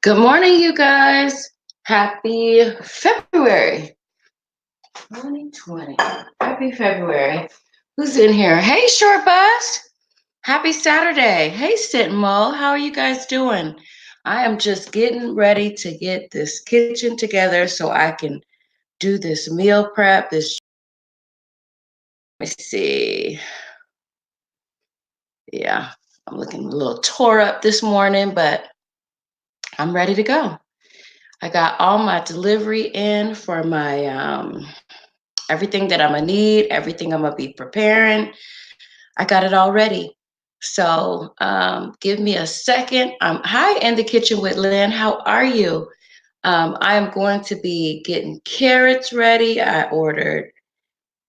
Good morning, you guys. Happy February 2020. Happy February. Who's in here? Hey, Short Bus. Happy Saturday. Hey, Sit Mo. How are you guys doing? I am just getting ready to get this kitchen together so I can do this meal prep. Let me see. Yeah, I'm looking a little tore up this morning, but I'm ready to go. I got all my delivery in for my everything that I'm gonna need, everything I'm gonna be preparing. I got it all ready. So give me a second. I'm hi in the kitchen with Lynn. How are you? I am going to be getting carrots ready. I ordered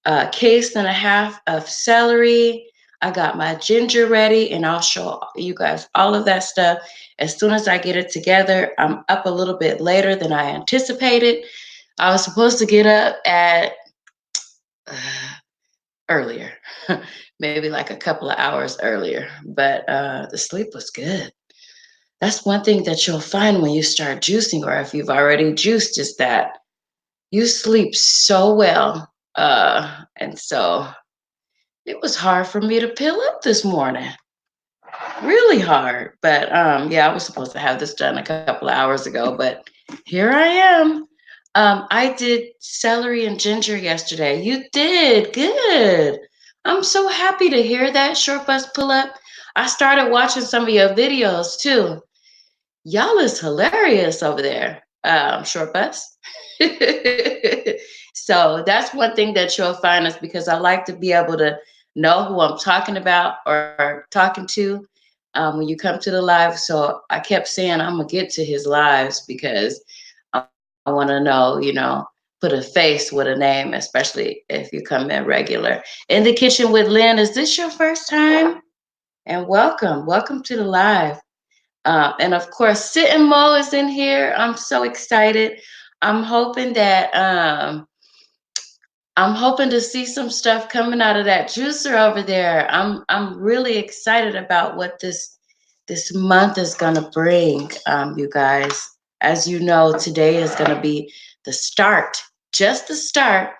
a case and a half of celery. I got my ginger ready, and I'll show you guys all of that stuff as soon as I get it together. I'm up a little bit later than I anticipated. I was supposed to get up at earlier, maybe like a couple of hours earlier, but the sleep was good. That's one thing that you'll find when you start juicing, or if you've already juiced, is that you sleep so well. And so it was hard for me to pill up this morning. Really hard. But yeah, I was supposed to have this done a couple of hours ago, but here I am. I did celery and ginger yesterday. You did? Good. I'm so happy to hear that, Short Bus Pull Up. I started watching some of your videos too. Y'all is hilarious over there, Short Bus. So that's one thing that you'll find is because I like to be able to know who I'm talking about or talking to when you come to the live. So I kept saying I'm gonna get to his lives because I want to know, put a face with a name, especially if you come in regular. In the kitchen with Lynn, is this your first time? And welcome to the live. And of course, Sit and Mo is in here. I'm so excited. I'm hoping that I'm hoping to see some stuff coming out of that juicer over there. I'm really excited about what this month is gonna bring, you guys. As you know, today is gonna be the start, just the start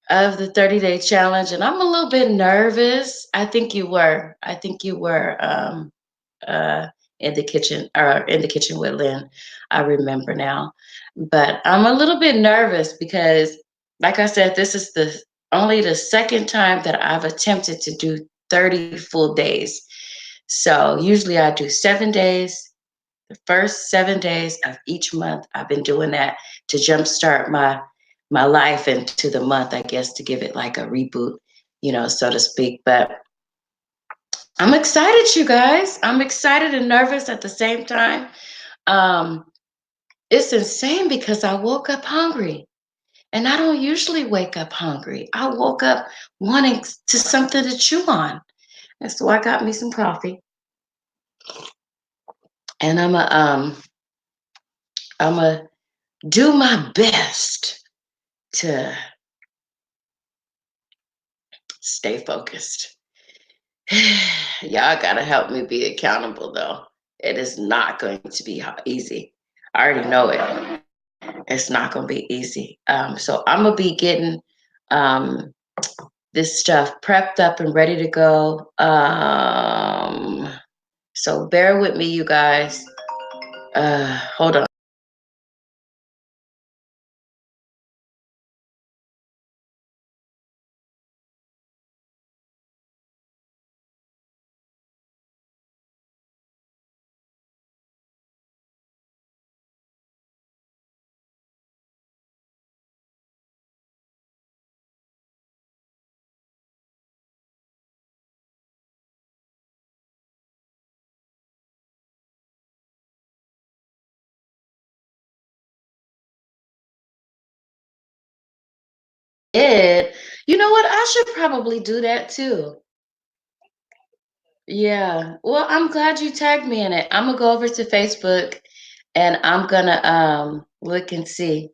of the 30-day challenge, and I'm a little bit nervous. I think you were. Uh, in the kitchen or in the kitchen with Lynn. I remember now. But I'm a little bit nervous because, like I said, this is only the second time that I've attempted to do 30 full days. So usually I do 7 days. The first 7 days of each month, I've been doing that to jumpstart my life into the month, I guess, to give it like a reboot, so to speak. But I'm excited, you guys. I'm excited and nervous at the same time. Um, it's insane because I woke up hungry, and I don't usually wake up hungry. I woke up wanting to something to chew on, and so I got me some coffee, and I'm a do my best to stay focused. Y'all gotta help me be accountable, though. It is not going to be easy. I already know it. It's not going to be easy. So I'm going to be getting this stuff prepped up and ready to go. So bear with me, you guys. Hold on. It, you know what? I should probably do that too. Yeah. Well, I'm glad you tagged me in it. I'm gonna go over to Facebook and I'm gonna look and see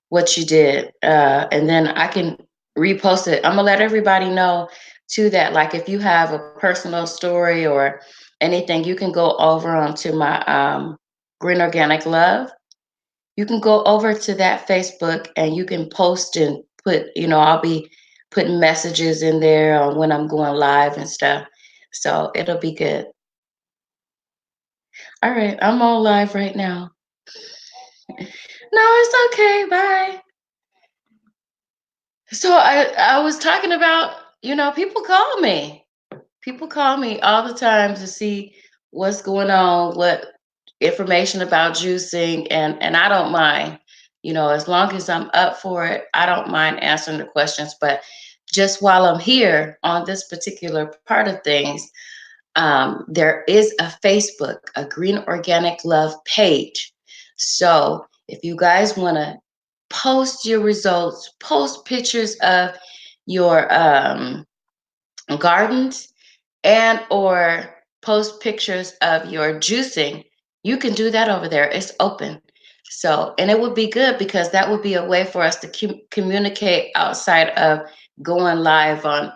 what you did. And then I can repost it. I'm gonna let everybody know too that like if you have a personal story or anything, you can go over onto my Green Organic Love. You can go over to that Facebook and you can post and put, I'll be putting messages in there on when I'm going live and stuff. So it'll be good. All right, I'm on live right now. No, it's okay. Bye. So I was talking about, people call me. People call me all the time to see what's going on, what information about juicing, and I don't mind. As long as I'm up for it, I don't mind answering the questions. But just while I'm here on this particular part of things, there is a Facebook, a Green Organic Love page. So if you guys want to post your results, post pictures of your gardens, and or post pictures of your juicing, you can do that over there. It's open. So, and it would be good because that would be a way for us to communicate outside of going live on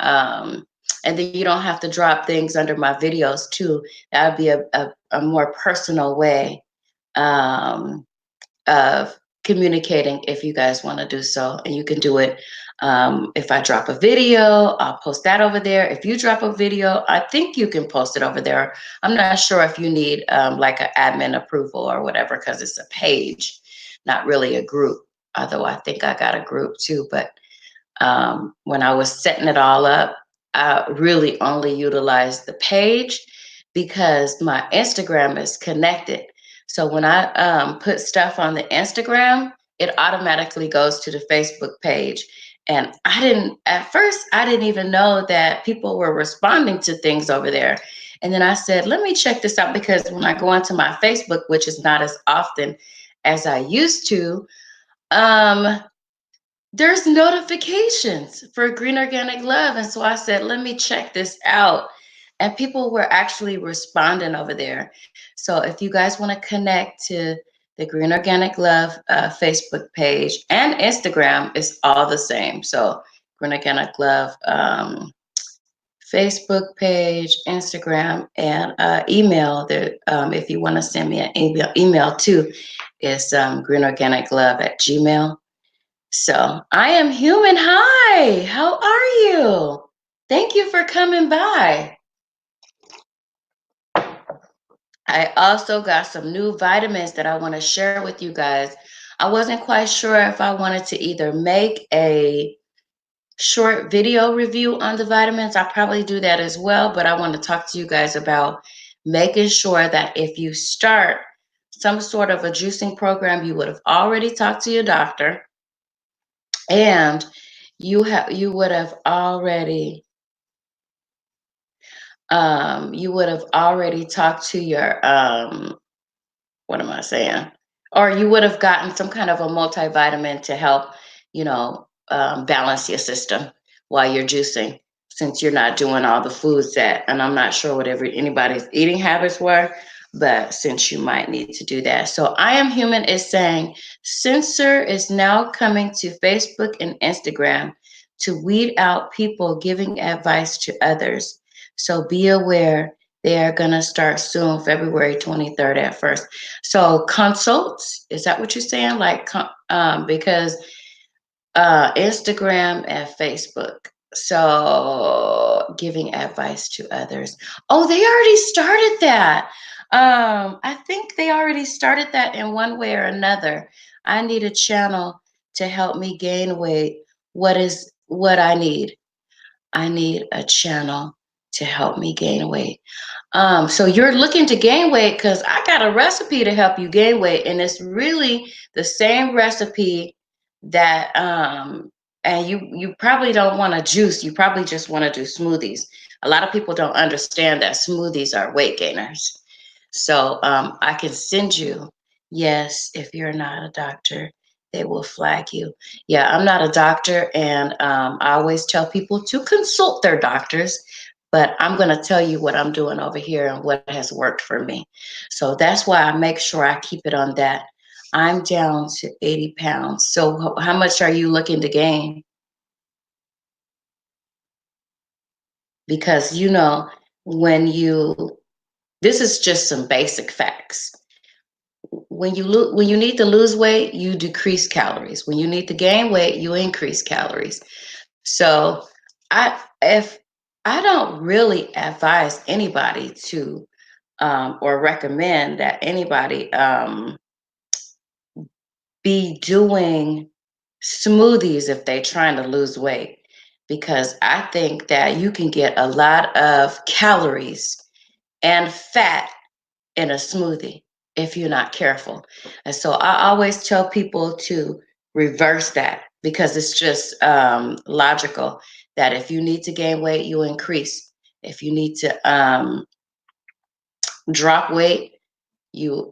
and then you don't have to drop things under my videos too. That would be a more personal way of communicating if you guys want to do so. And you can do it. If I drop a video, I'll post that over there. If you drop a video, I think you can post it over there. I'm not sure if you need like an admin approval or whatever, because it's a page, not really a group. Although I think I got a group too. But when I was setting it all up, I really only utilized the page because my Instagram is connected. So when I put stuff on the Instagram, it automatically goes to the Facebook page. And at first, I didn't even know that people were responding to things over there. And then I said, let me check this out because when I go into my Facebook, which is not as often as I used to, um, there's notifications for Green Organic Love. And so I said, let me check this out. And people were actually responding over there. So if you guys want to connect to the Green Organic Love Facebook page and Instagram, it's all the same. So Green Organic Love Facebook page, Instagram, and email. There, if you want to send me an email too, is greenorganiclove at gmail. So I am human. Hi, how are you? Thank you for coming by. I also got some new vitamins that I want to share with you guys. I wasn't quite sure if I wanted to either make a short video review on the vitamins. I'll probably do that as well, but I want to talk to you guys about making sure that if you start some sort of a juicing program, you would have already talked to your doctor and you would have already talked to your what am I saying? Or you would have gotten some kind of a multivitamin to help, balance your system while you're juicing, since you're not doing all the foods that, and I'm not sure whatever anybody's eating habits were, but since you might need to do that. So I Am Human is saying, censor is now coming to Facebook and Instagram to weed out people giving advice to others. So be aware, they are going to start soon, February 23rd at first. So consults, is that what you're saying? Like, because Instagram and Facebook. So giving advice to others. Oh, they already started that. I think they already started that in one way or another. I need a channel to help me gain weight. What I need? I need a channel to help me gain weight. So you're looking to gain weight because I got a recipe to help you gain weight, and it's really the same recipe that and you probably don't want to juice, you probably just want to do smoothies. A lot of people don't understand that smoothies are weight gainers. So I can send you, yes, if you're not a doctor, they will flag you. Yeah, I'm not a doctor, and I always tell people to consult their doctors, but I'm going to tell you what I'm doing over here and what has worked for me. So that's why I make sure I keep it on that. I'm down to 80 pounds. So how much are you looking to gain? Because, when this is just some basic facts. When you need to lose weight, you decrease calories. When you need to gain weight, you increase calories. So if I don't really advise anybody to or recommend that anybody be doing smoothies if they're trying to lose weight, because I think that you can get a lot of calories and fat in a smoothie if you're not careful. And so I always tell people to reverse that, because it's just logical that if you need to gain weight, you increase. If you need to drop weight, you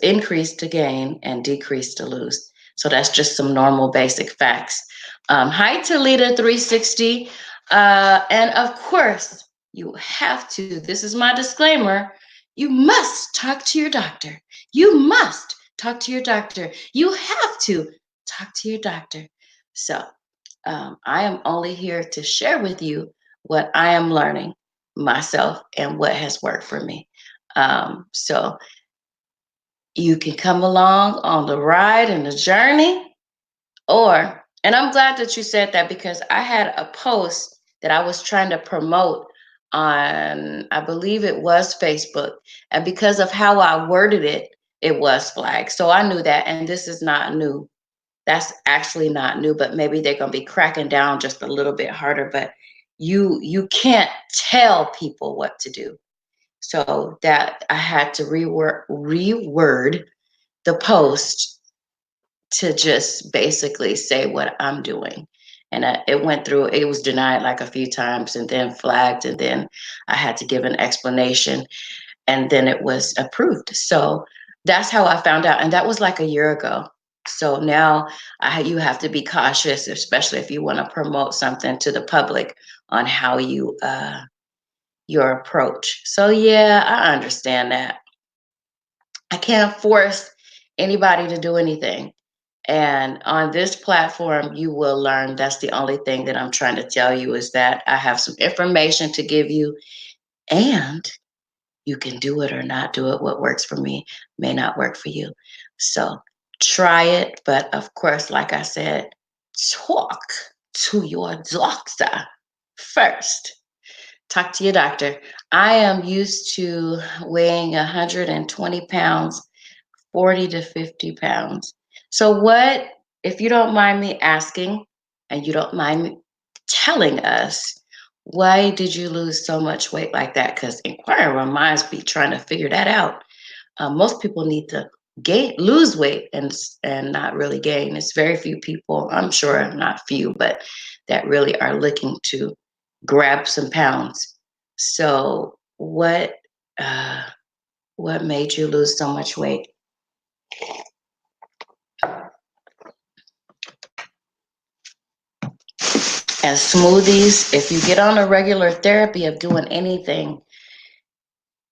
increase to gain and decrease to lose. So that's just some normal basic facts. Hi to Lita 360. And of course, you have to, this is my disclaimer, you must talk to your doctor. You must talk to your doctor. You have to talk to your doctor. So I am only here to share with you what I am learning myself and what has worked for me. So you can come along on the ride and the journey, and I'm glad that you said that, because I had a post that I was trying to promote on, I believe it was Facebook, and because of how I worded it, it was flagged. So I knew that, and this is not new. That's actually not new, but maybe they're going to be cracking down just a little bit harder. But you can't tell people what to do. So that I had to reword the post to just basically say what I'm doing. And it went through, it was denied like a few times and then flagged. And then I had to give an explanation, and then it was approved. So that's how I found out. And that was like a year ago. So now you have to be cautious, especially if you want to promote something to the public, on how your approach. So yeah, I understand that. I can't force anybody to do anything. And on this platform, you will learn. That's the only thing that I'm trying to tell you, is that I have some information to give you, and you can do it or not do it. What works for me may not work for you. So try it. But of course, like I said, talk to your doctor first. Talk to your doctor. I am used to weighing 120 pounds, 40 to 50 pounds. So, what, if you don't mind me asking, and you don't mind me telling us, why did you lose so much weight like that? Because inquiring minds be trying to figure that out. Most people need to lose weight, and not really gain. It's very few people, I'm sure not few, but that really are looking to grab some pounds. So, uh, what made you lose so much weight? And smoothies, if you get on a regular therapy of doing anything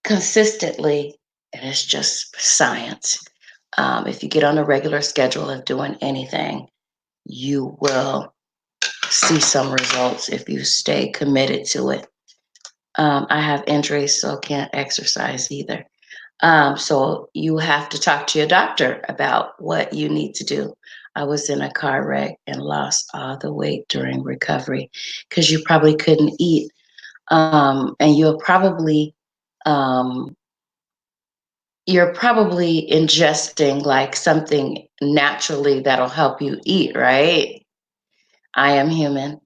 consistently, and it's just science. If you get on a regular schedule of doing anything, you will see some results if you stay committed to it. I have injuries, so can't exercise either. So you have to talk to your doctor about what you need to do. I was in a car wreck and lost all the weight during recovery because you probably couldn't eat. And um, you're probably ingesting like something naturally that'll help you eat, right? I am human.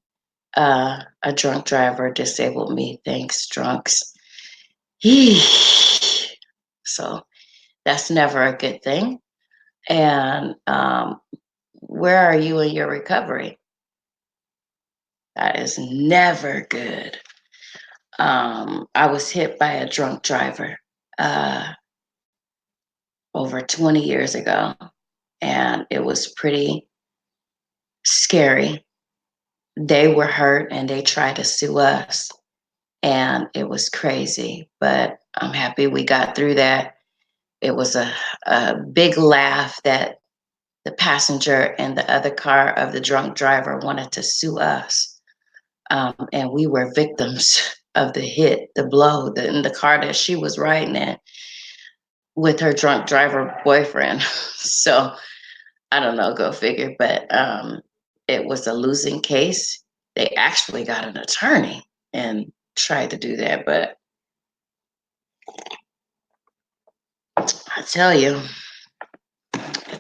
A drunk driver disabled me. Thanks, drunks. So that's never a good thing. And where are you in your recovery? That is never good. I was hit by a drunk driver over 20 years ago, and it was pretty scary. They were hurt and they tried to sue us, and it was crazy, but I'm happy we got through that. It was a big laugh that the passenger in the other car of the drunk driver wanted to sue us. And we were victims of the hit, the blow in the car that she was riding in with her drunk driver boyfriend. So I don't know, go figure. But it was a losing case. They actually got an attorney and tried to do that. But I tell you,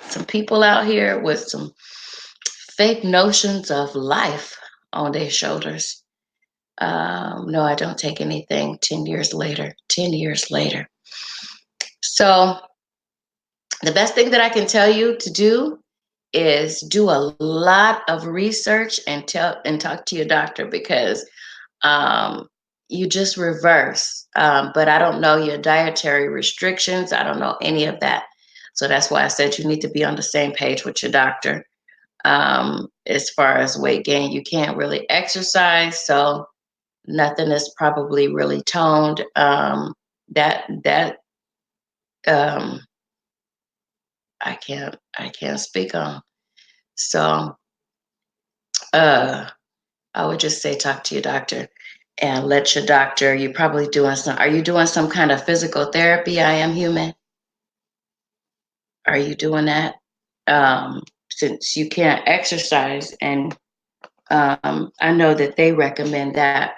some people out here with some fake notions of life on their shoulders. No, I don't take anything 10 years later. 10 years later. So the best thing that I can tell you to do is do a lot of research and talk to your doctor, because you just reverse. But I don't know your dietary restrictions. I don't know any of that. So that's why I said you need to be on the same page with your doctor. As far as weight gain, you can't really exercise, so nothing is probably really toned. That um, I can't speak on. So I would just say talk to your doctor and let your doctor. You're probably doing some. Are you doing some kind of physical therapy? I am human. Are you doing that? Since you can't exercise, and I know that they recommend that.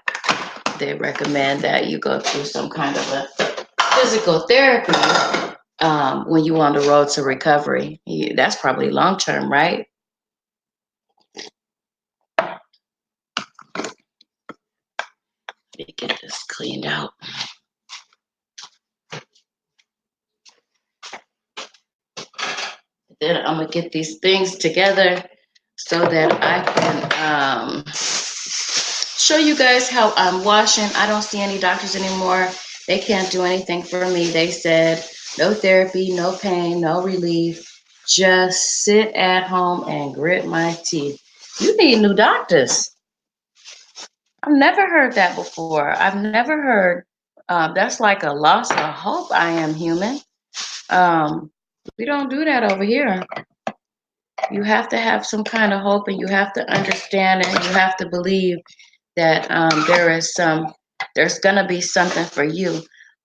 They recommend that you go through some kind of a physical therapy when you're on the road to recovery. That's probably long term, right? Let me get this cleaned out. Then I'm gonna get these things together so that I can show you guys how I'm washing. I don't see any doctors anymore. They can't do anything for me. They said no therapy, no pain, no relief. Just sit at home and grit my teeth. You need new doctors. I've never heard that before. I've never heard that's like a loss of hope. I am human. We don't do that over here. You have to have some kind of hope, and you have to understand, and you have to believe that there's gonna be something for you.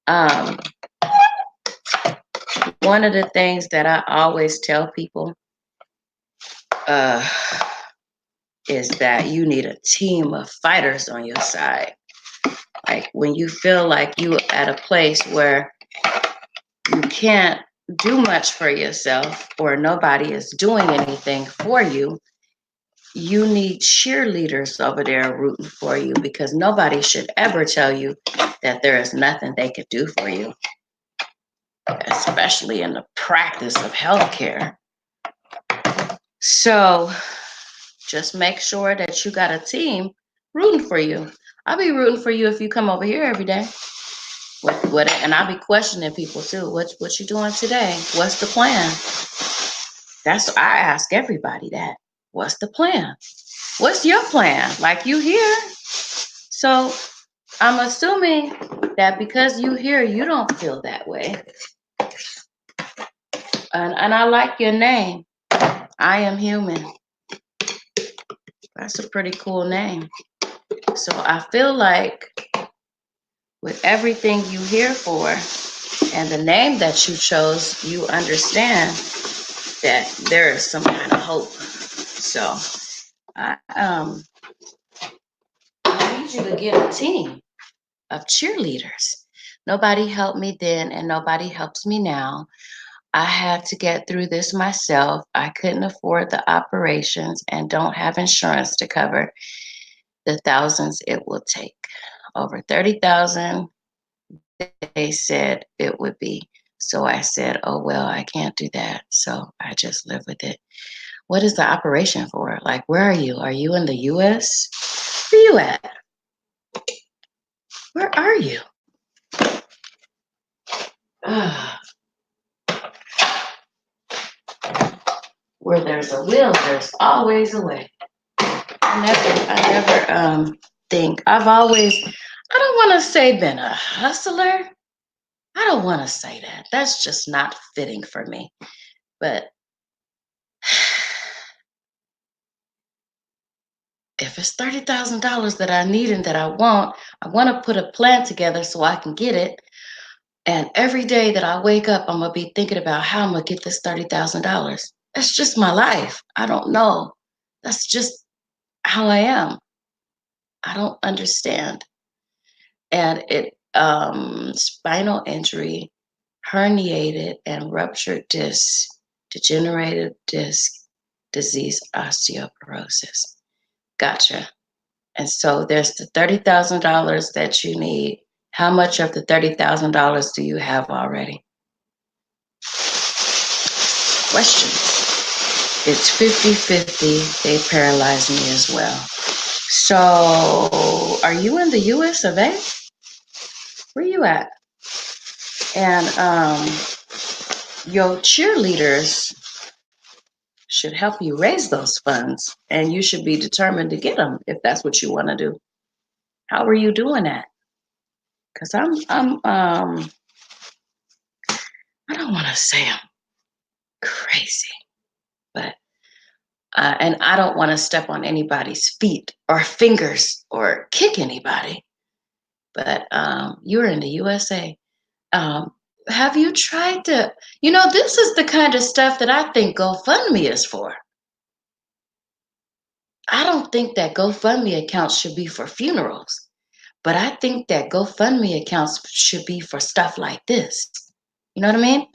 Um, One of the things that I always tell people uh, is that you need a team of fighters on your side. Like when you feel like you at a place where you can't do much for yourself, or nobody is doing anything for you, you need cheerleaders over there rooting for you, because nobody should ever tell you that there is nothing they could do for you, especially in the practice of healthcare. So just make sure that you got a team rooting for you. I'll be rooting for you if you come over here every day. And I'll be questioning people too. What you doing today? What's the plan? I ask everybody that. What's the plan? What's your plan? Like, you here. So I'm assuming that because you here, you don't feel that way. And I like your name. I am human. That's a pretty cool name. So I feel like with everything you here for and the name that you chose, you understand that there is some kind of hope. So I need you to get a team of cheerleaders. Nobody helped me then, and nobody helps me now. I had to get through this myself. I couldn't afford the operations and don't have insurance to cover the thousands it will take. Over 30,000, they said it would be. So I said, oh, well, I can't do that. So I just live with it. What is the operation for? Like, where are you? Are you in the US? Where you at? Where are you? Where there's a will, there's always a way. I never think. I don't want to say been a hustler. I don't want to say that. That's just not fitting for me. But if it's $30,000 that I need and that I want to put a plan together so I can get it. And every day that I wake up, I'm going to be thinking about how I'm going to get this $30,000. That's just my life. I don't know. That's just how I am. I don't understand. And it spinal injury, herniated and ruptured disc, degenerative disc disease, osteoporosis. Gotcha. And so there's the $30,000 that you need. How much of the $30,000 do you have already? Question. It's 50-50. They paralyzed me as well. So are you in the US of A? Where you at? And your cheerleaders should help you raise those funds, and you should be determined to get them if that's what you want to do. How are you doing that? Because I don't want to say I'm crazy, but and I don't want to step on anybody's feet or fingers or kick anybody. But you're in the USA. Have you tried to? This is the kind of stuff that I think GoFundMe is for. I don't think that GoFundMe accounts should be for funerals, but I think that GoFundMe accounts should be for stuff like this. You know what I mean?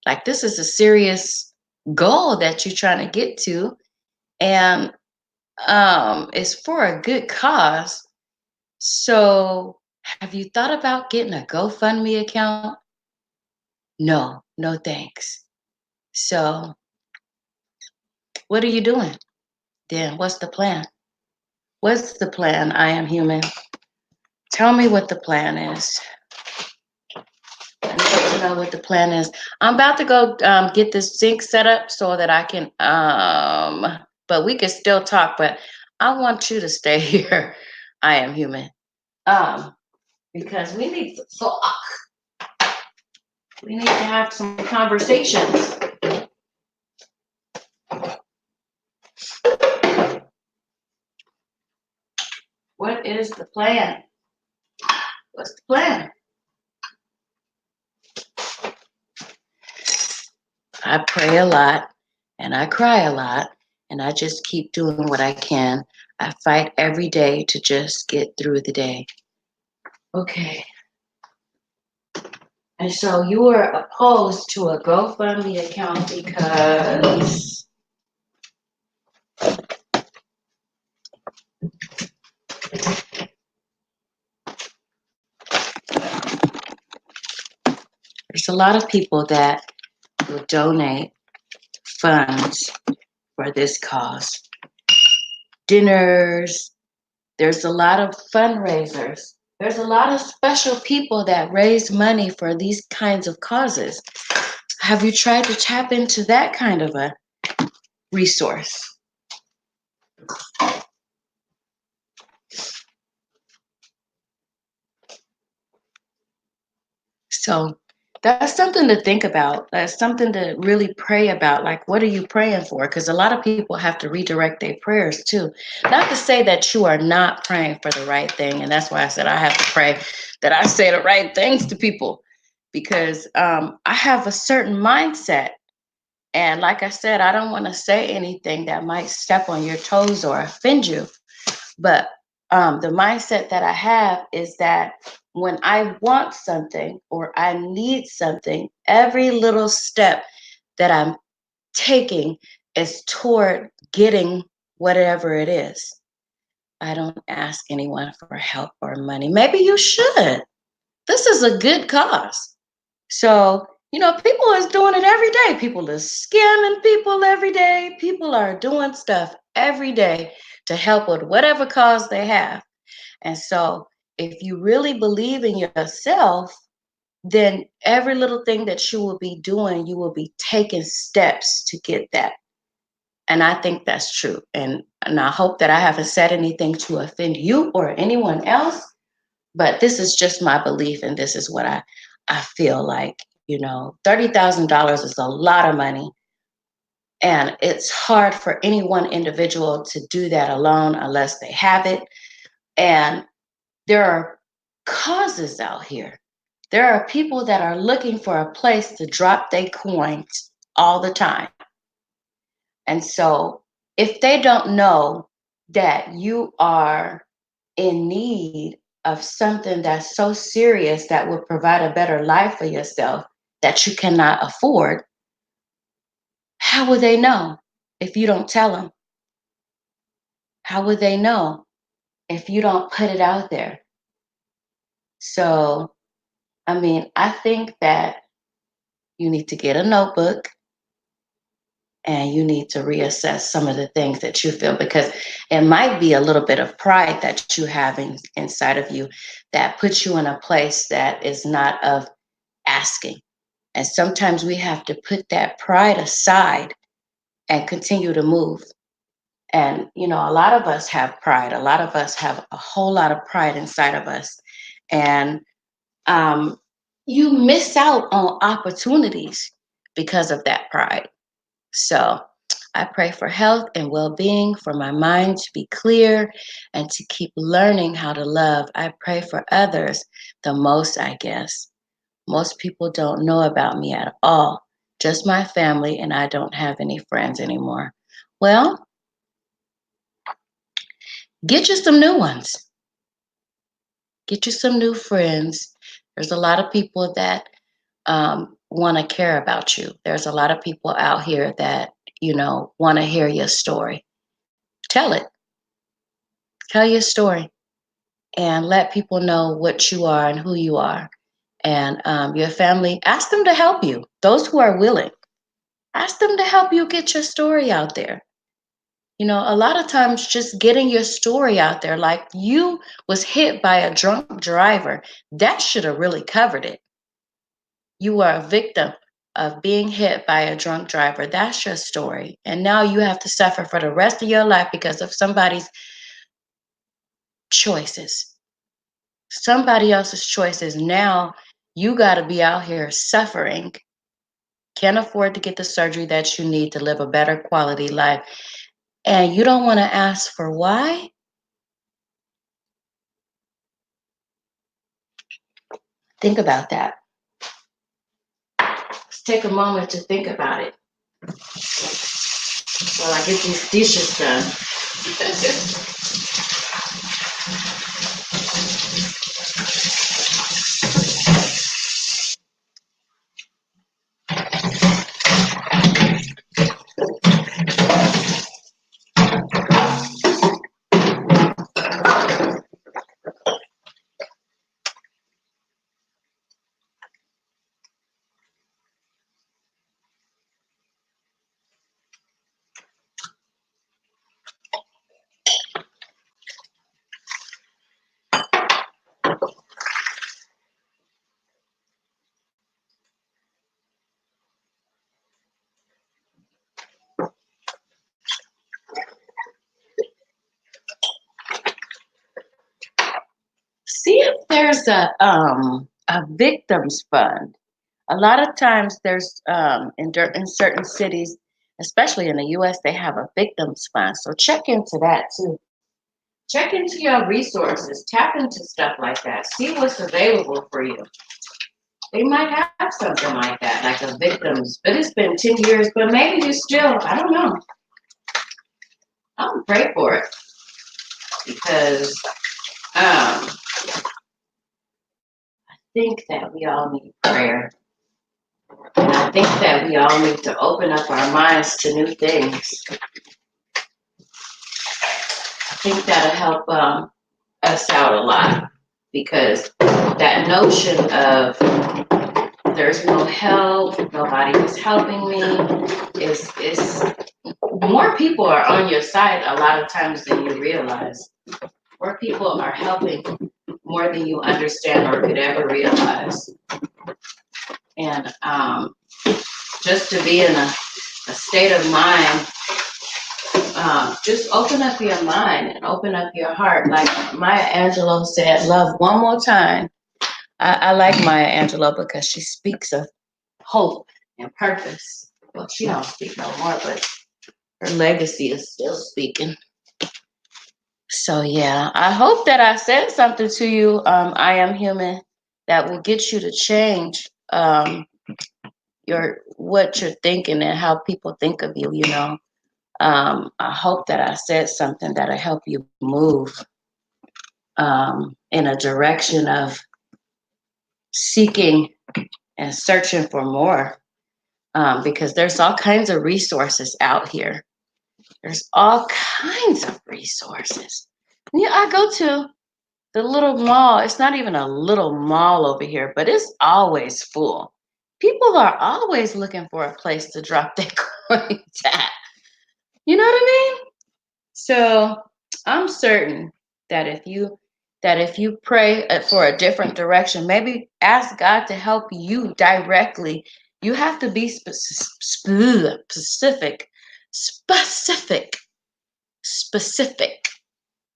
Like, this is a serious goal that you're trying to get to, and it's for a good cause. So have you thought about getting a GoFundMe account? No thanks. So what are you doing then? What's the plan? What's the plan? I am human. Tell me what the plan is. I need to know what the plan is. I'm about to go get this sink set up so that I can but we can still talk, but I want you to stay here. I am human. Because we need to talk. We need to have some conversations. What is the plan? What's the plan? I pray a lot and I cry a lot and I just keep doing what I can. I fight every day to just get through the day. Okay. And so you are opposed to a GoFundMe account because there's a lot of people that will donate funds for this cause. Dinners, there's a lot of fundraisers. There's a lot of special people that raise money for these kinds of causes. Have you tried to tap into that kind of a resource? So that's something to think about. That's something to really pray about. Like, what are you praying for? Because a lot of people have to redirect their prayers too. Not to say that you are not praying for the right thing. And that's why I said I have to pray that I say the right things to people. Because I have a certain mindset And like I said, I don't want to say anything that might step on your toes or offend you. But the mindset that I have is that when I want something or I need something, every little step that I'm taking is toward getting whatever it is. I don't ask anyone for help or money. Maybe you should. This is a good cause. So, people is doing it every day. People is scamming people every day. People are doing stuff every day to help with whatever cause they have. And so, if you really believe in yourself, then every little thing that you will be doing, you will be taking steps to get that. And I think that's true. And I hope that I haven't said anything to offend you or anyone else, but this is just my belief, and this is what I feel like. $30,000 is a lot of money, and it's hard for any one individual to do that alone unless they have it. And there are causes out here. There are people that are looking for a place to drop their coins all the time. And so if they don't know that you are in need of something that's so serious that will provide a better life for yourself that you cannot afford, how would they know if you don't tell them? How would they know if you don't put it out there? So, I mean, I think that you need to get a notebook and you need to reassess some of the things that you feel, because it might be a little bit of pride that you have inside of you that puts you in a place that is not of asking. And sometimes we have to put that pride aside and continue to move. And, a lot of us have pride. A lot of us have a whole lot of pride inside of us. And um, you miss out on opportunities because of that pride. So I pray for health and well being, for my mind to be clear and to keep learning how to love. I pray for others the most, I guess. Most people don't know about me at all, just my family, and I don't have any friends anymore. Well, get you some new ones. Get you some new friends. There's a lot of people that want to care about you. There's a lot of people out here that, want to hear your story. Tell it. Tell your story and let people know what you are and who you are. And your family, ask them to help you. Those who are willing, ask them to help you get your story out there. A lot of times just getting your story out there, like you was hit by a drunk driver, that should have really covered it. You were a victim of being hit by a drunk driver. That's your story. And now you have to suffer for the rest of your life because of somebody's choices. Somebody else's choices. Now you got to be out here suffering, can't afford to get the surgery that you need to live a better quality life. And you don't want to ask for why? Think about that. Let's take a moment to think about it while I get these dishes done. See if there's a victims fund. A lot of times there's in certain cities, especially in the US, they have a victims fund. So check into that too. Check into your resources, tap into stuff like that. See what's available for you. They might have something like that, like a victim's, but it's been 10 years, but maybe you still, I don't know. I'll pray for it because I think that we all need prayer. And I think that we all need to open up our minds to new things. I think that'll help us out a lot because that notion of there's no help, nobody is helping me, is more people are on your side a lot of times than you realize. More people are helping more than you understand or could ever realize. And just to be in a state of mind, just open up your mind and open up your heart. Like Maya Angelou said, love one more time. I like Maya Angelou because she speaks of hope and purpose. Well, she don't speak no more, but her legacy is still speaking. So yeah, I hope that I said something to you, I am human, that will get you to change what you're thinking and how people think of you, you know. I hope that I said something that'll help you move in a direction of seeking and searching for more, because there's all kinds of resources out here. There's all kinds of resources. Yeah, I go to the little mall. It's not even a little mall over here, but it's always full. People are always looking for a place to drop their coins at. You know what I mean? So I'm certain that if you pray for a different direction, maybe ask God to help you directly. You have to be specific.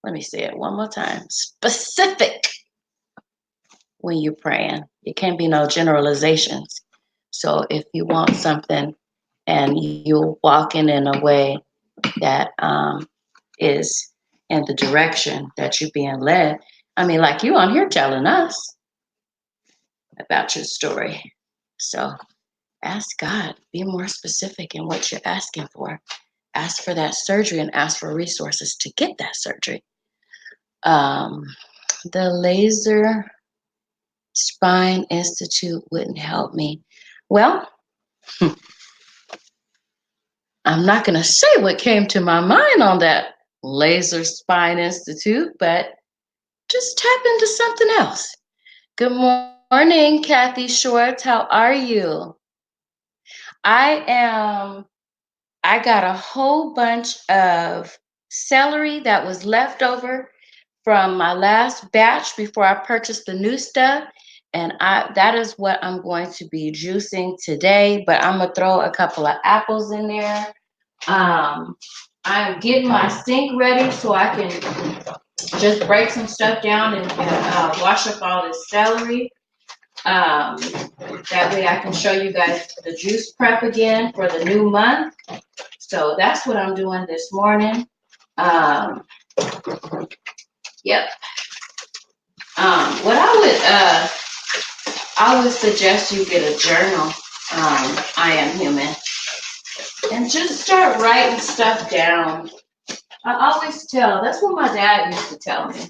Let me say it one more time. Specific when you're praying. It can't be no generalizations. So if you want something and you're walking in a way that is in the direction that you're being led. I mean, like you on here telling us about your story. So ask God, be more specific in what you're asking for. Ask for that surgery and ask for resources to get that surgery. The Laser Spine Institute wouldn't help me. Well, I'm not going to say what came to my mind on that Laser Spine Institute, but just tap into something else. Good morning, Kathy Schwartz. How are you? I got a whole bunch of celery that was left over from my last batch before I purchased the new stuff. And that is what I'm going to be juicing today, but I'm gonna throw a couple of apples in there. I'm getting my sink ready so I can just break some stuff down and wash up all this celery. That way I can show you guys the juice prep again for the new month. So that's what I'm doing this morning. Yep. What I would suggest you get a journal, I am human, and just start writing stuff down. I always that's what my dad used to tell me,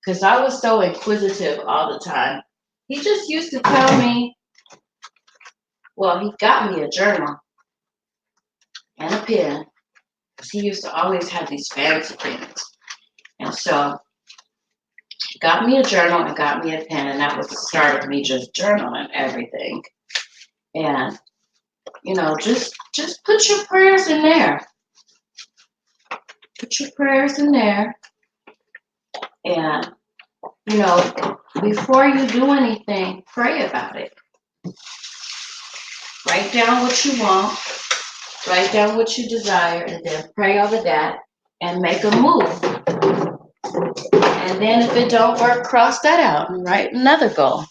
because I was so inquisitive all the time. He just used to tell me, well, he got me a journal and a pen, because he used to always have these fancy pens. And so he got me a journal and got me a pen, and that was the start of me just journaling everything. And, you know, just put your prayers in there. Put your prayers in there. And, you know, before you do anything, pray about it. Write down what you want, write down what you desire, and then pray over that and make a move. And then if it don't work, cross that out and write another goal.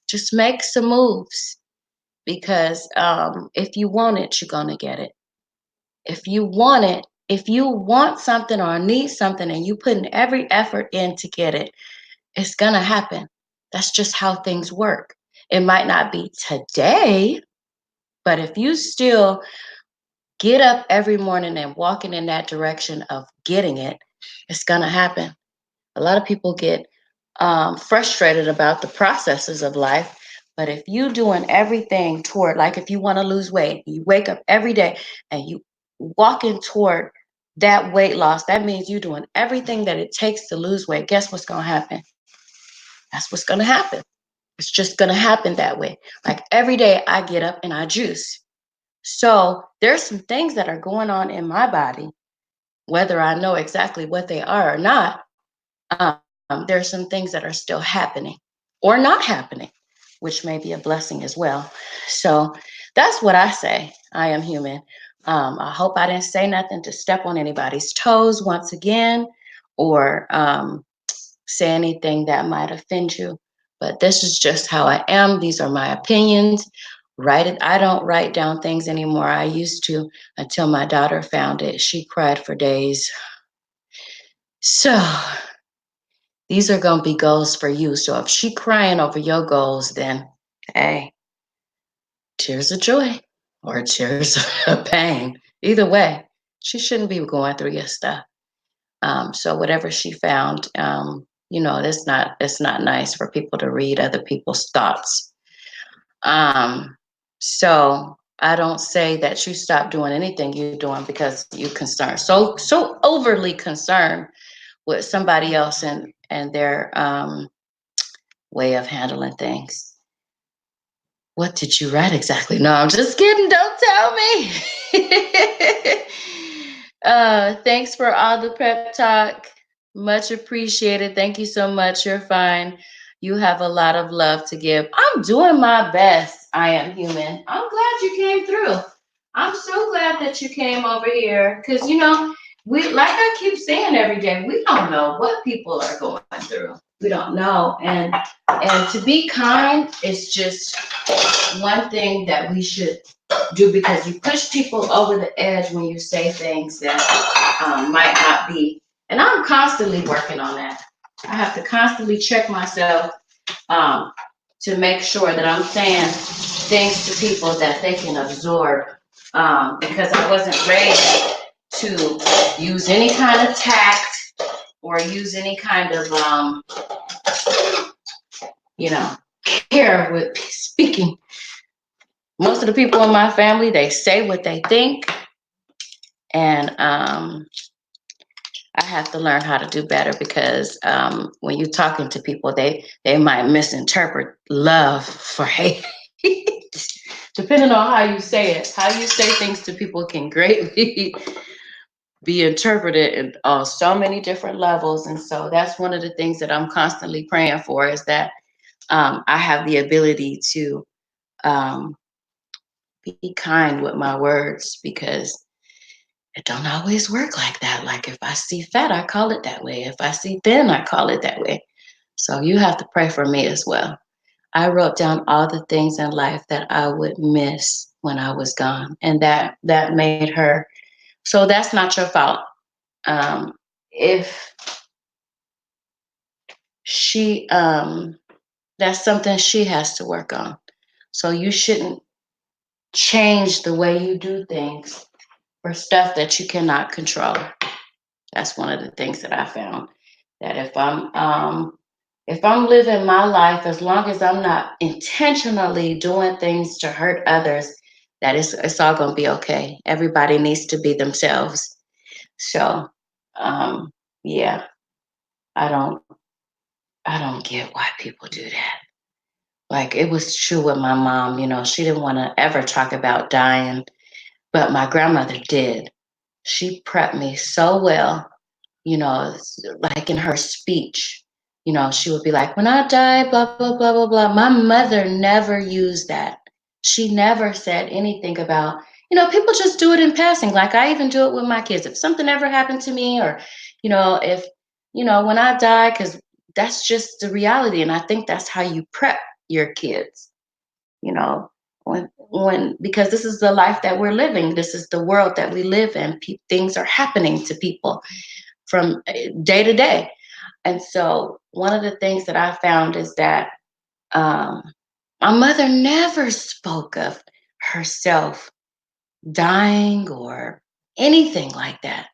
Just make some moves, because if you want it, you're going to get it. If you want it, if you want something or need something and you putting every effort in to get it, it's going to happen. That's just how things work. It might not be today, but if you still get up every morning and walking in that direction of getting it, it's going to happen. A lot of people get frustrated about the processes of life. But if you doing everything toward, like if you want to lose weight, you wake up every day and you walking toward that weight loss, that means you're doing everything that it takes to lose weight. Guess what's going to happen? That's what's going to happen. It's just going to happen that way. Like every day I get up and I juice. So there's some things that are going on in my body, whether I know exactly what they are or not. There's some things that are still happening or not happening, which may be a blessing as well. So that's what I say. I am human. I hope I didn't say nothing to step on anybody's toes once again, or say anything that might offend you. But this is just how I am. These are my opinions. Write it. I don't write down things anymore. I used to until my daughter found it. She cried for days. So these are going to be goals for you. So if she crying over your goals, then hey, tears of joy or tears of pain. Either way, she shouldn't be going through your stuff. So whatever she found, it's not nice for people to read other people's thoughts. So I don't say that you stop doing anything you're doing because you're concerned, so overly concerned with somebody else and their way of handling things. What did you write exactly? No, I'm just kidding. Don't tell me. Thanks for all the prep talk. Much appreciated. Thank you so much. You're fine. You have a lot of love to give. I'm doing my best. I am human. I'm glad you came through. I'm so glad that you came over here because, we, like I keep saying every day, we don't know what people are going through. We don't know. And to be kind is just one thing that we should do, because you push people over the edge when you say things that might not be. And I'm constantly working on that. I have to constantly check myself um, to make sure that I'm saying things to people that they can absorb, because I wasn't raised to use any kind of tact or use any kind of, care with speaking. Most of the people in my family, they say what they think, and I have to learn how to do better, because when you're talking to people, they might misinterpret love for hate. Depending on how you say it, how you say things to people can greatly be interpreted on so many different levels. And so that's one of the things that I'm constantly praying for, is that I have the ability to um, be kind with my words, because it don't always work like that. Like if I see fat, I call it that way. If I see thin, I call it that way. So you have to pray for me as well. I wrote down all the things in life that I would miss when I was gone, and that made her. So that's not your fault. If she, that's something she has to work on. So you shouldn't change the way you do things for stuff that you cannot control. That's one of the things that I found, that if I'm living my life, as long as I'm not intentionally doing things to hurt others, that it's all gonna be okay. Everybody needs to be themselves. So yeah, I don't I don't get why people do that. Like it was true with my mom, she didn't want to ever talk about dying, but my grandmother did. She prepped me so well, like in her speech, she would be like, when I die, blah, blah, blah, blah, blah. My mother never used that. She never said anything about, people just do it in passing. Like I even do it with my kids. If something ever happened to me, or, if, when I die, because that's just the reality. And I think that's how you prep your kids, you know, because this is the life that we're living. This is the world that we live in. Things are happening to people from day to day. And so one of the things that I found is that My mother never spoke of herself dying or anything like that.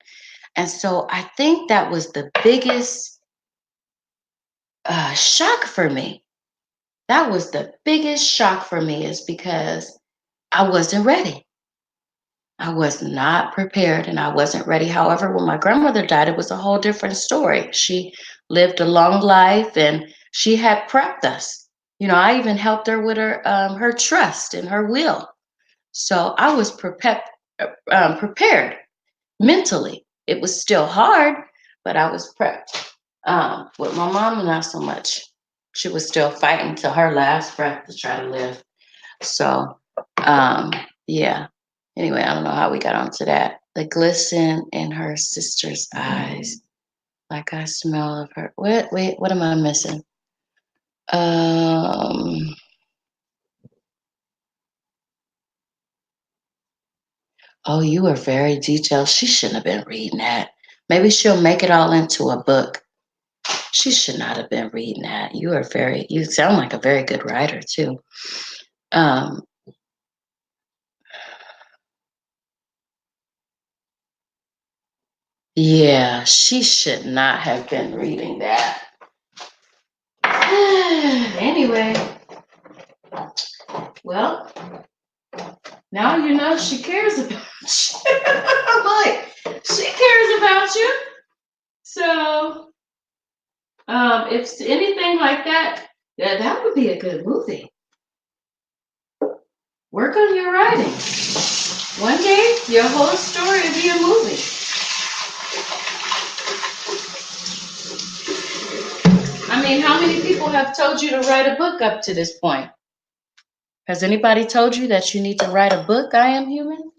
And so I think that was the biggest shock for me. That was the biggest shock for me, is because I wasn't ready. I was not prepared and I wasn't ready. However, when my grandmother died, it was a whole different story. She lived a long life and she had prepped us. I even helped her with her trust and her will. So I was prepared mentally. It was still hard, but I was prepped. With my mom, not so much. She was still fighting till her last breath to try to live. So, yeah. Anyway, I don't know how we got onto that. The glisten in her sister's eyes, like I smell of her. Wait, what am I missing? Um, oh, you were very detailed. She shouldn't have been reading that. Maybe she'll make it all into a book. She should not have been reading that. You sound like a very good writer too. Um, yeah, she should not have been reading that. Anyway, well, now you know she cares about you. I'm like, she cares about you. So, if it's anything like that, that would be a good movie. Work on your writing. One day, your whole story will be a movie. I mean, how many people have told you to write a book up to this point? Has anybody told you that you need to write a book, I Am Human?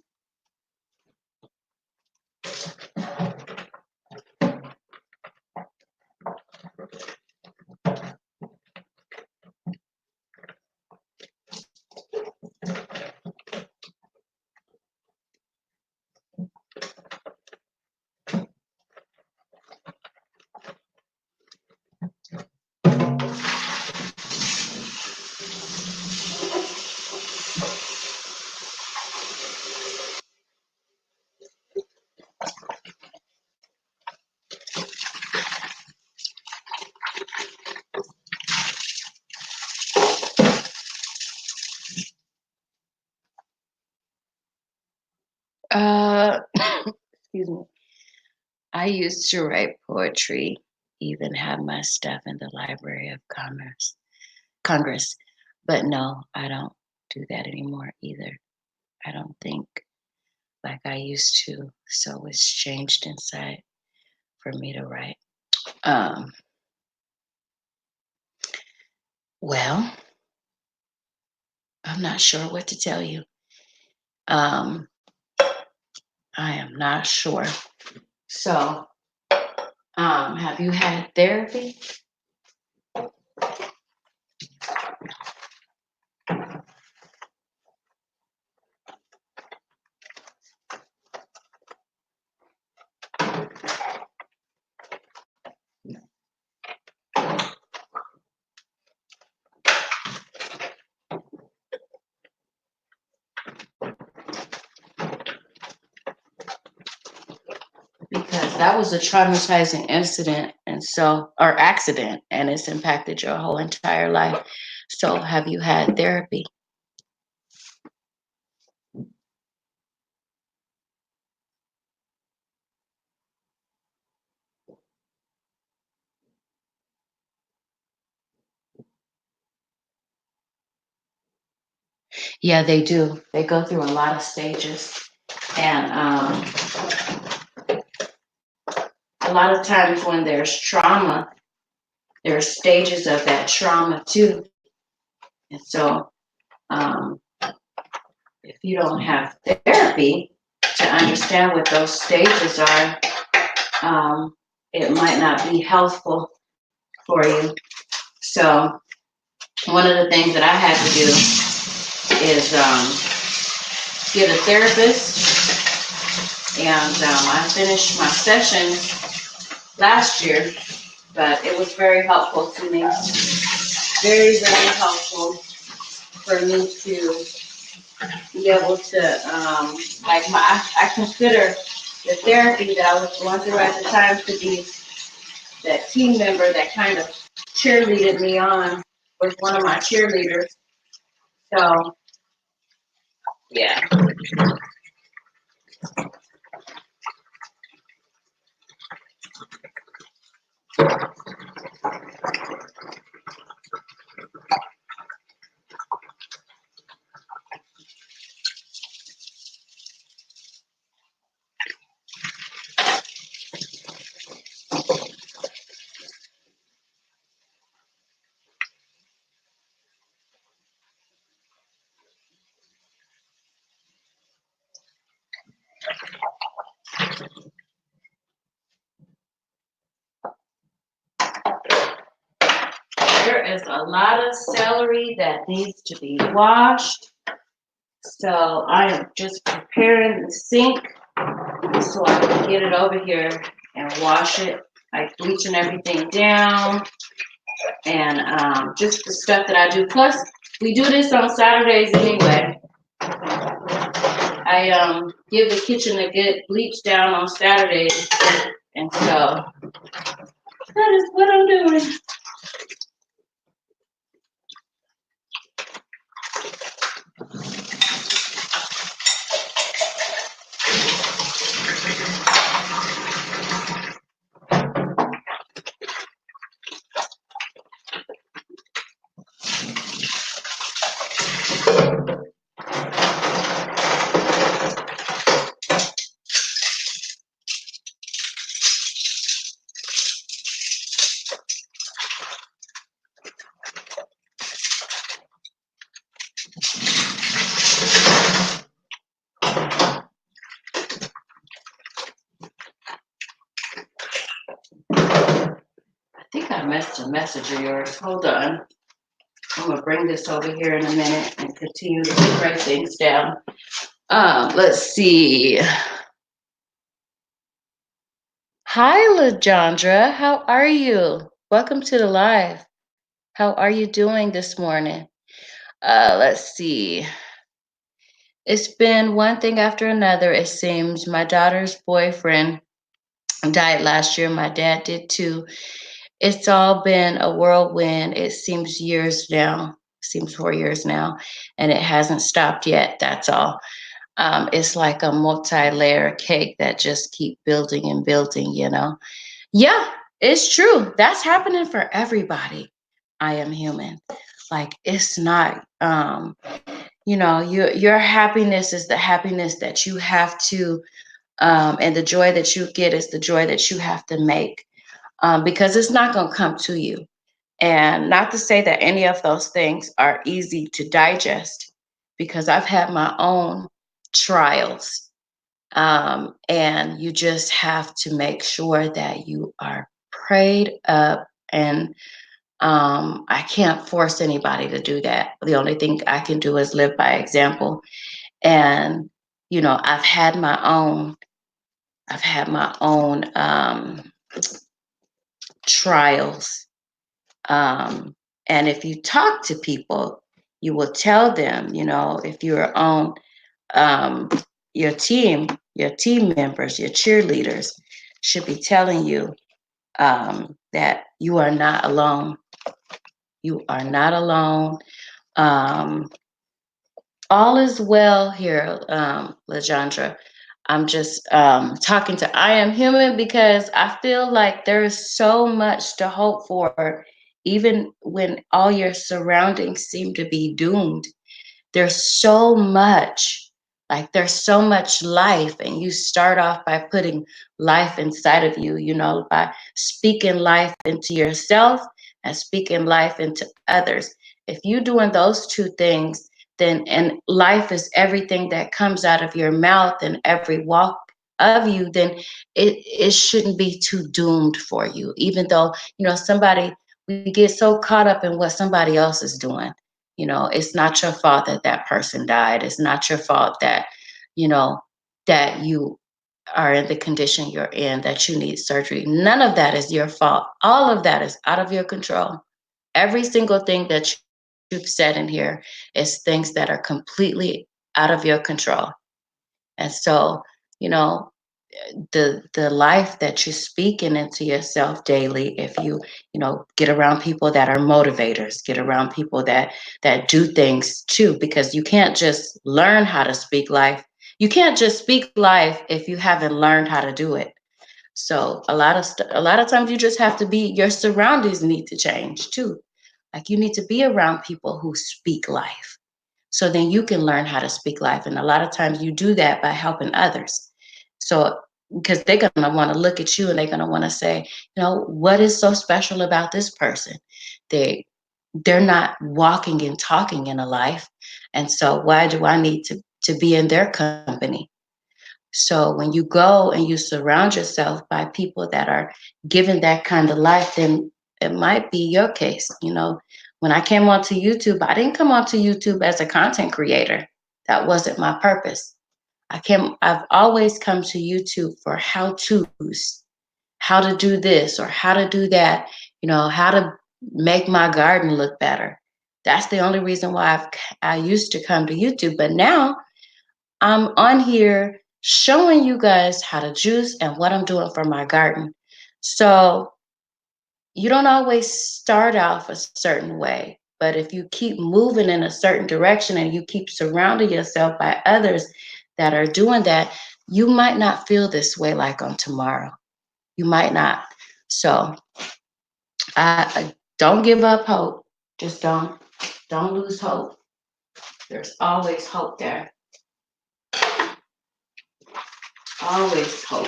Excuse me. I used to write poetry, even have my stuff in the Library of Congress. But no, I don't do that anymore either. I don't think like I used to. So it's changed inside for me to write. Um, well, I'm not sure what to tell you. Um, I am not sure. So, have you had therapy? Because that was a traumatizing incident or accident, and it's impacted your whole entire life. So, have you had therapy? Yeah, they do. They go through a lot of stages. And a lot of times when there's trauma, there are stages of that trauma too. And so um, if you don't have therapy to understand what those stages are, it might not be helpful for you. So one of the things that I had to do is get a therapist. And I finished my session last year, but it was very helpful to me. Very, very helpful. for me to be able to, I consider the therapy that I was going through at the time to be that team member that kind of cheerleaded me on, was one of my cheerleaders. So, yeah. There is a lot of celery that needs to be washed. So I am just preparing the sink so I can get it over here and wash it, like bleaching everything down and just the stuff that I do. Plus, we do this on Saturdays anyway. I give the kitchen a good bleach down on Saturdays, and so that is what I'm doing. I think I missed a message of yours. Hold on. I'm gonna bring this over here in a minute and continue to write things down. Let's see. Hi, LaJandra. How are you? Welcome to the live. How are you doing this morning? Let's see. It's been one thing after another, it seems. My daughter's boyfriend died last year. My dad did too. It's all been a whirlwind. It seems years now. Seems 4 years now, and it hasn't stopped yet. That's all. It's like a multi-layer cake that just keep building and building. Yeah, it's true. That's happening for everybody. I am human. Like it's not. Your happiness is the happiness that you have to, and the joy that you get is the joy that you have to make, because it's not going to come to you. And not to say that any of those things are easy to digest, because I've had my own trials. And you just have to make sure that you are prayed up. And I can't force anybody to do that. The only thing I can do is live by example. And, I've had my own trials. And if you talk to people, you will tell them, if you're on um, your team members, your cheerleaders should be telling you that you are not alone. You are not alone. Um, all is well here, LaJandra. I'm just talking to I Am Human because I feel like there is so much to hope for, even when all your surroundings seem to be doomed. There's so much, there's so much life, and you start off by putting life inside of you, by speaking life into yourself and speaking life into others. If you're doing those two things, then and life is everything that comes out of your mouth and every walk of you, then it shouldn't be too doomed for you, even though somebody, we get so caught up in what somebody else is doing. It's not your fault that that person died. It's not your fault that, you know, that you are in the condition you're in, that you need surgery. None of that is your fault. All of that is out of your control. Every single thing that you've said in here is things that are completely out of your control. And so, you know, the life that you're speaking into yourself daily, if you get around people that are motivators, get around people that do things too, because you can't just learn how to speak life. You can't just speak life if you haven't learned how to do it. So a lot of times you just have to be, your surroundings need to change too. Like you need to be around people who speak life. So then you can learn how to speak life. And a lot of times you do that by helping others. So because they're gonna want to look at you and they're gonna want to say, what is so special about this person? They they're not walking and talking in a life. And so why do I need to be in their company? So when you go and you surround yourself by people that are giving that kind of life, then it might be your case. When I came onto YouTube, I didn't come onto YouTube as a content creator. That wasn't my purpose. I've always come to YouTube for how to's, how to do this or how to do that, how to make my garden look better. That's the only reason why I used to come to YouTube. But now I'm on here showing you guys how to juice and what I'm doing for my garden. So you don't always start off a certain way, but if you keep moving in a certain direction and you keep surrounding yourself by others that are doing that, you might not feel this way like on tomorrow. You might not. So I don't give up hope. Just don't lose hope. There's always hope there. Always hope.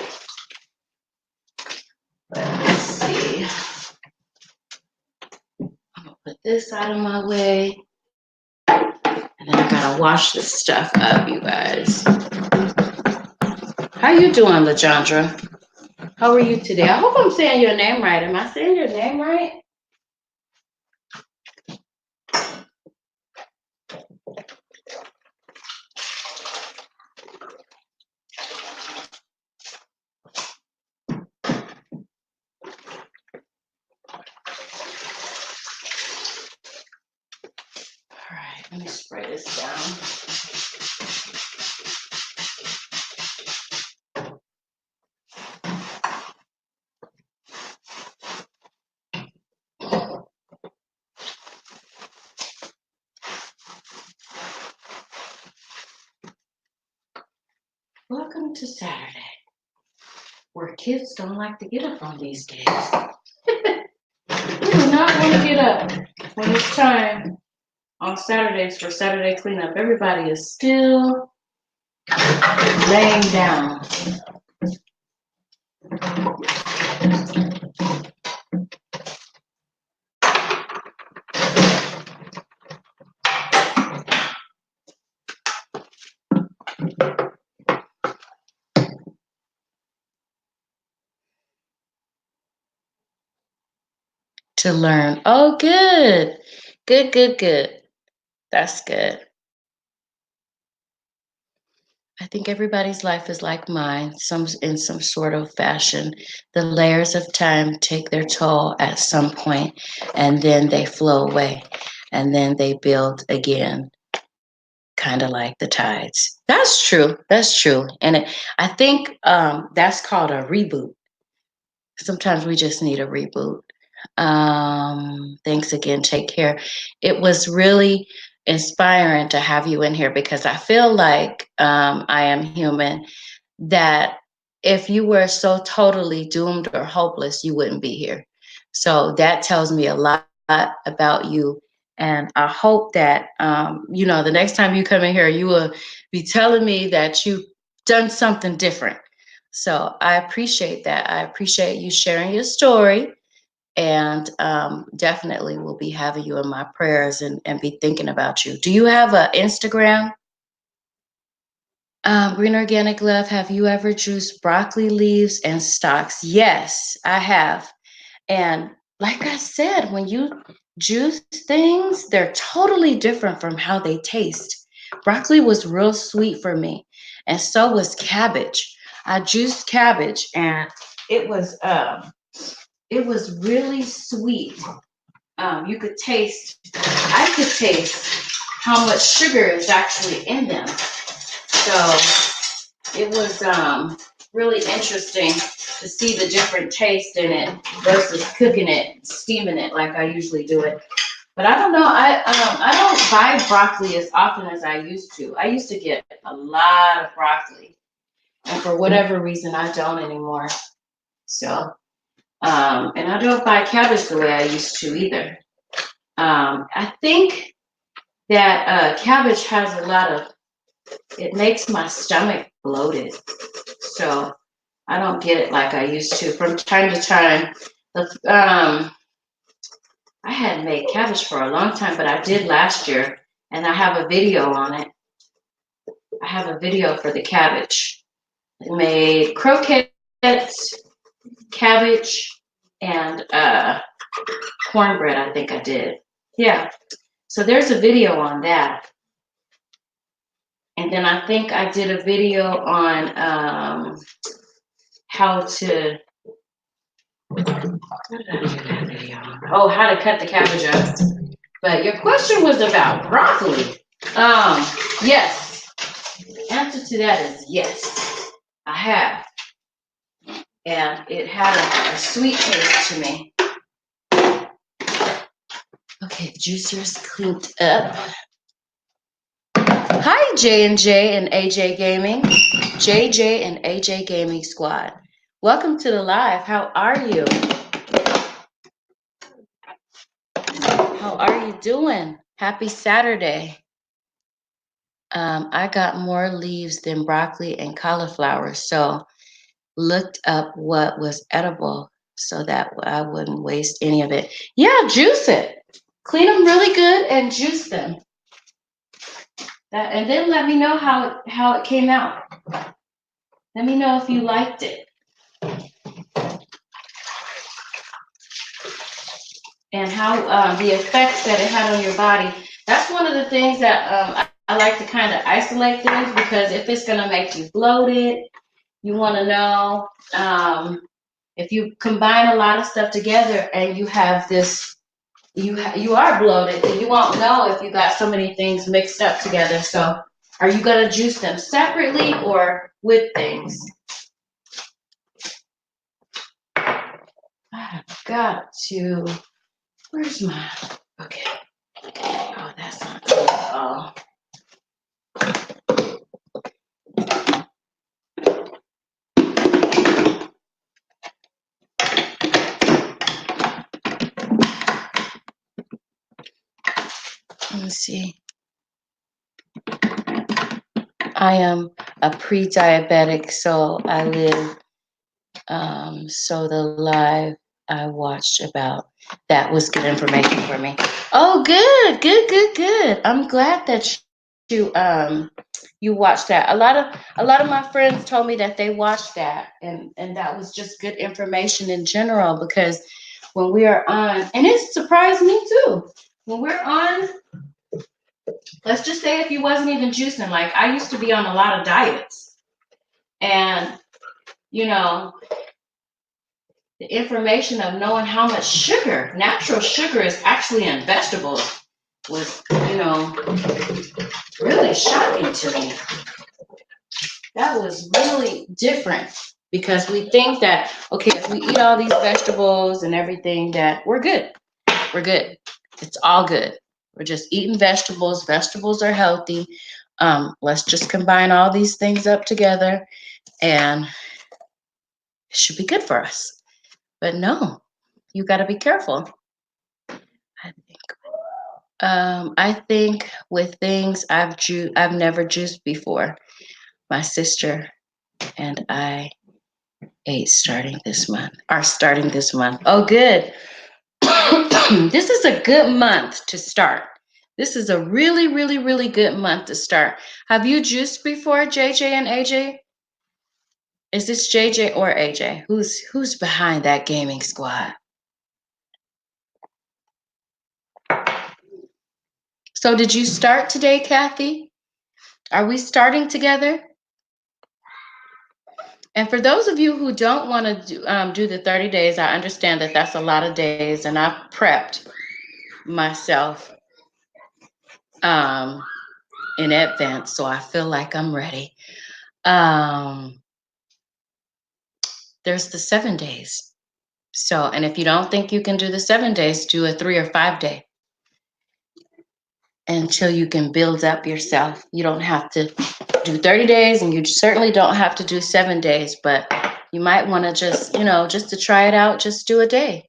Let's see. I'm gonna put this out of my way. And then I gotta wash this stuff up, you guys. How you doing, LaJandra? How are you today? I hope I'm saying your name right. Am I saying your name right? All right, let me spray this down. Welcome to Saturday, where kids don't like to get up on these days. We do not want to get up when it's time on Saturdays for Saturday cleanup. Everybody is still laying down. To learn. Oh, good. Good, good, good. That's good. I think everybody's life is like mine, some in some sort of fashion. The layers of time take their toll at some point, and then they flow away, and then they build again, kind of like the tides. That's true. That's true. And I think that's called a reboot. Sometimes we just need a reboot. Thanks again. Take care. It was really inspiring to have you in here because I feel like I am human, that if you were so totally doomed or hopeless, you wouldn't be here. So that tells me a lot about you. And I hope that, the next time you come in here, you will be telling me that you've done something different. So I appreciate that. I appreciate you sharing your story, and definitely will be having you in my prayers and be thinking about you. Do you have an Instagram? Green Organic Love, have you ever juiced broccoli leaves and stalks? Yes, I have. And like I said, when you juice things, they're totally different from how they taste. Broccoli was real sweet for me, and so was cabbage. I juiced cabbage, and it was really sweet. you could taste, I could taste how much sugar is actually in them. So it was really interesting to see the different taste in it versus cooking it, steaming it like I usually do it. But I don't know. I don't buy broccoli as often as I used to. I used to get a lot of broccoli, and for whatever reason, I don't anymore. So, and I don't buy cabbage the way I used to either. I think that cabbage has a lot of. It makes my stomach bloated, so I don't get it like I used to. From time to time, I hadn't made cabbage for a long time, but I did last year, and I have a video on it. I have a video for the cabbage. I made croquettes, cabbage, and cornbread, I think I did. Yeah. So there's a video on that. And then I think I did a video on how to, what did I do that video on? Oh, how to cut the cabbage up. But your question was about broccoli. Yes. The answer to that is yes, I have. And it had a sweet taste to me. Okay, juicer's cleaned up. Hi, J&J and AJ Gaming. JJ and AJ Gaming Squad. Welcome to the live. How are you? How are you doing? Happy Saturday. I got more leaves than broccoli and cauliflower, so looked up what was edible so that I wouldn't waste any of it. Yeah, juice it. Clean them really good and juice them. And then let me know how it came out. Let me know if you liked it. And how the effects that it had on your body. That's one of the things that I like to kind of isolate things, because if it's going to make you bloated, you want to know if you combine a lot of stuff together and you have this, you are bloated, then you won't know if you got so many things mixed up together. So are you going to juice them separately or with things? I've got to, where's my, okay. Oh, that's not good at all. Let me see. I am a pre-diabetic, so I live, so the live I watched about that was good information for me. Oh, good. I'm glad that you watched that. A lot of my friends told me that they watched that, and that was just good information in general, because when we are on, and it surprised me too, when we're on, let's just say if you wasn't even juicing, like I used to be on a lot of diets, and you know, the information of knowing how much sugar, natural sugar, is actually in vegetables was, really shocking to me. That was really different, because we think that, okay, if we eat all these vegetables and everything, that we're good. We're good. It's all good. We're just eating vegetables. Vegetables are healthy. Let's just combine all these things up together and it should be good for us. But no, you got to be careful. I think with things I've never juiced before. My sister and I ate starting this month. Oh, good. This is a good month to start. This is a really, really, really good month to start. Have you juiced before, JJ and AJ? Is this JJ or AJ? Who's behind that gaming squad? So did you start today, Kathy? Are we starting together? And for those of you who don't want to do the 30 days, I understand that that's a lot of days, and I've prepped. myself um, in advance, so I feel like I'm ready. Um, there's the 7 days. So, and if you don't think you can do the 7 days, do a 3 or 5 day until you can build up yourself. You don't have to do 30 days, and you certainly don't have to do 7 days, but you might want to just, just to try it out, just do a day,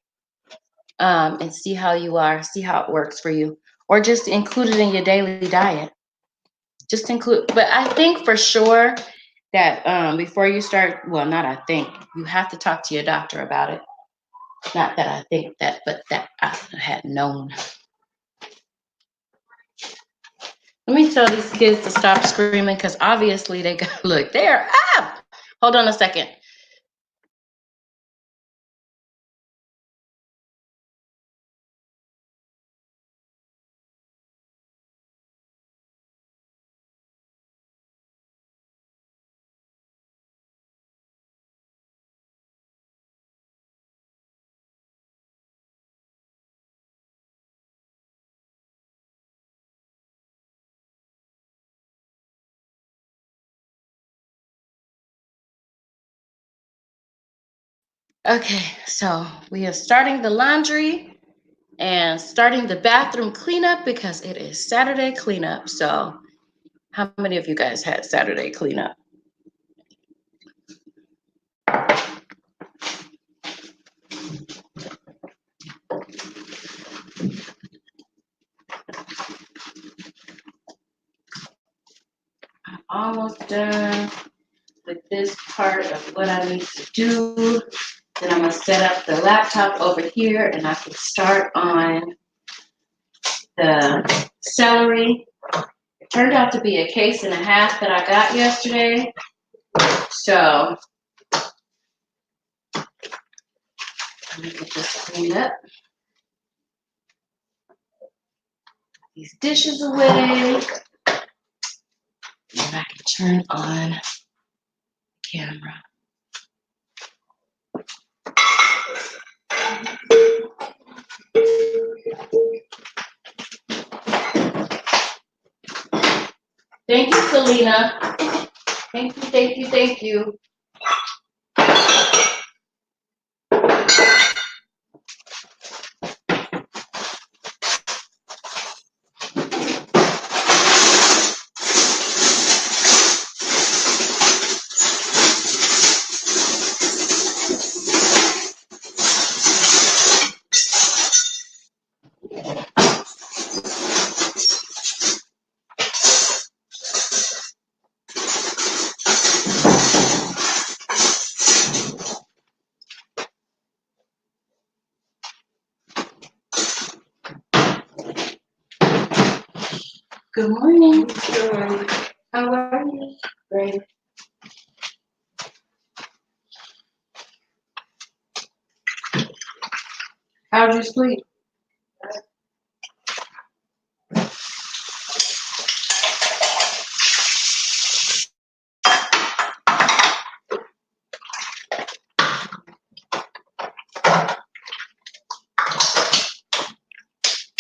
and see how you are, see how it works for you, or just include it in your daily diet. Just include, but I think for sure that before you start, well, not I think, you have to talk to your doctor about it. Not that I think that, but that I had known. Let me tell these kids to stop screaming because obviously they got, look, they're up. Hold on a second. Okay, so we are starting the laundry and starting the bathroom cleanup because it is Saturday cleanup. So, how many of you guys had Saturday cleanup? Almost done with this part of what I need to do. Then I'm going to set up the laptop over here and I can start on the celery. It turned out to be a case and a half that I got yesterday. So let me get this cleaned up. These dishes away. And I can turn on the camera. Thank you, Selena. Thank you, thank you, thank you. Good morning. Good morning. How are you? Great. How'd you sleep?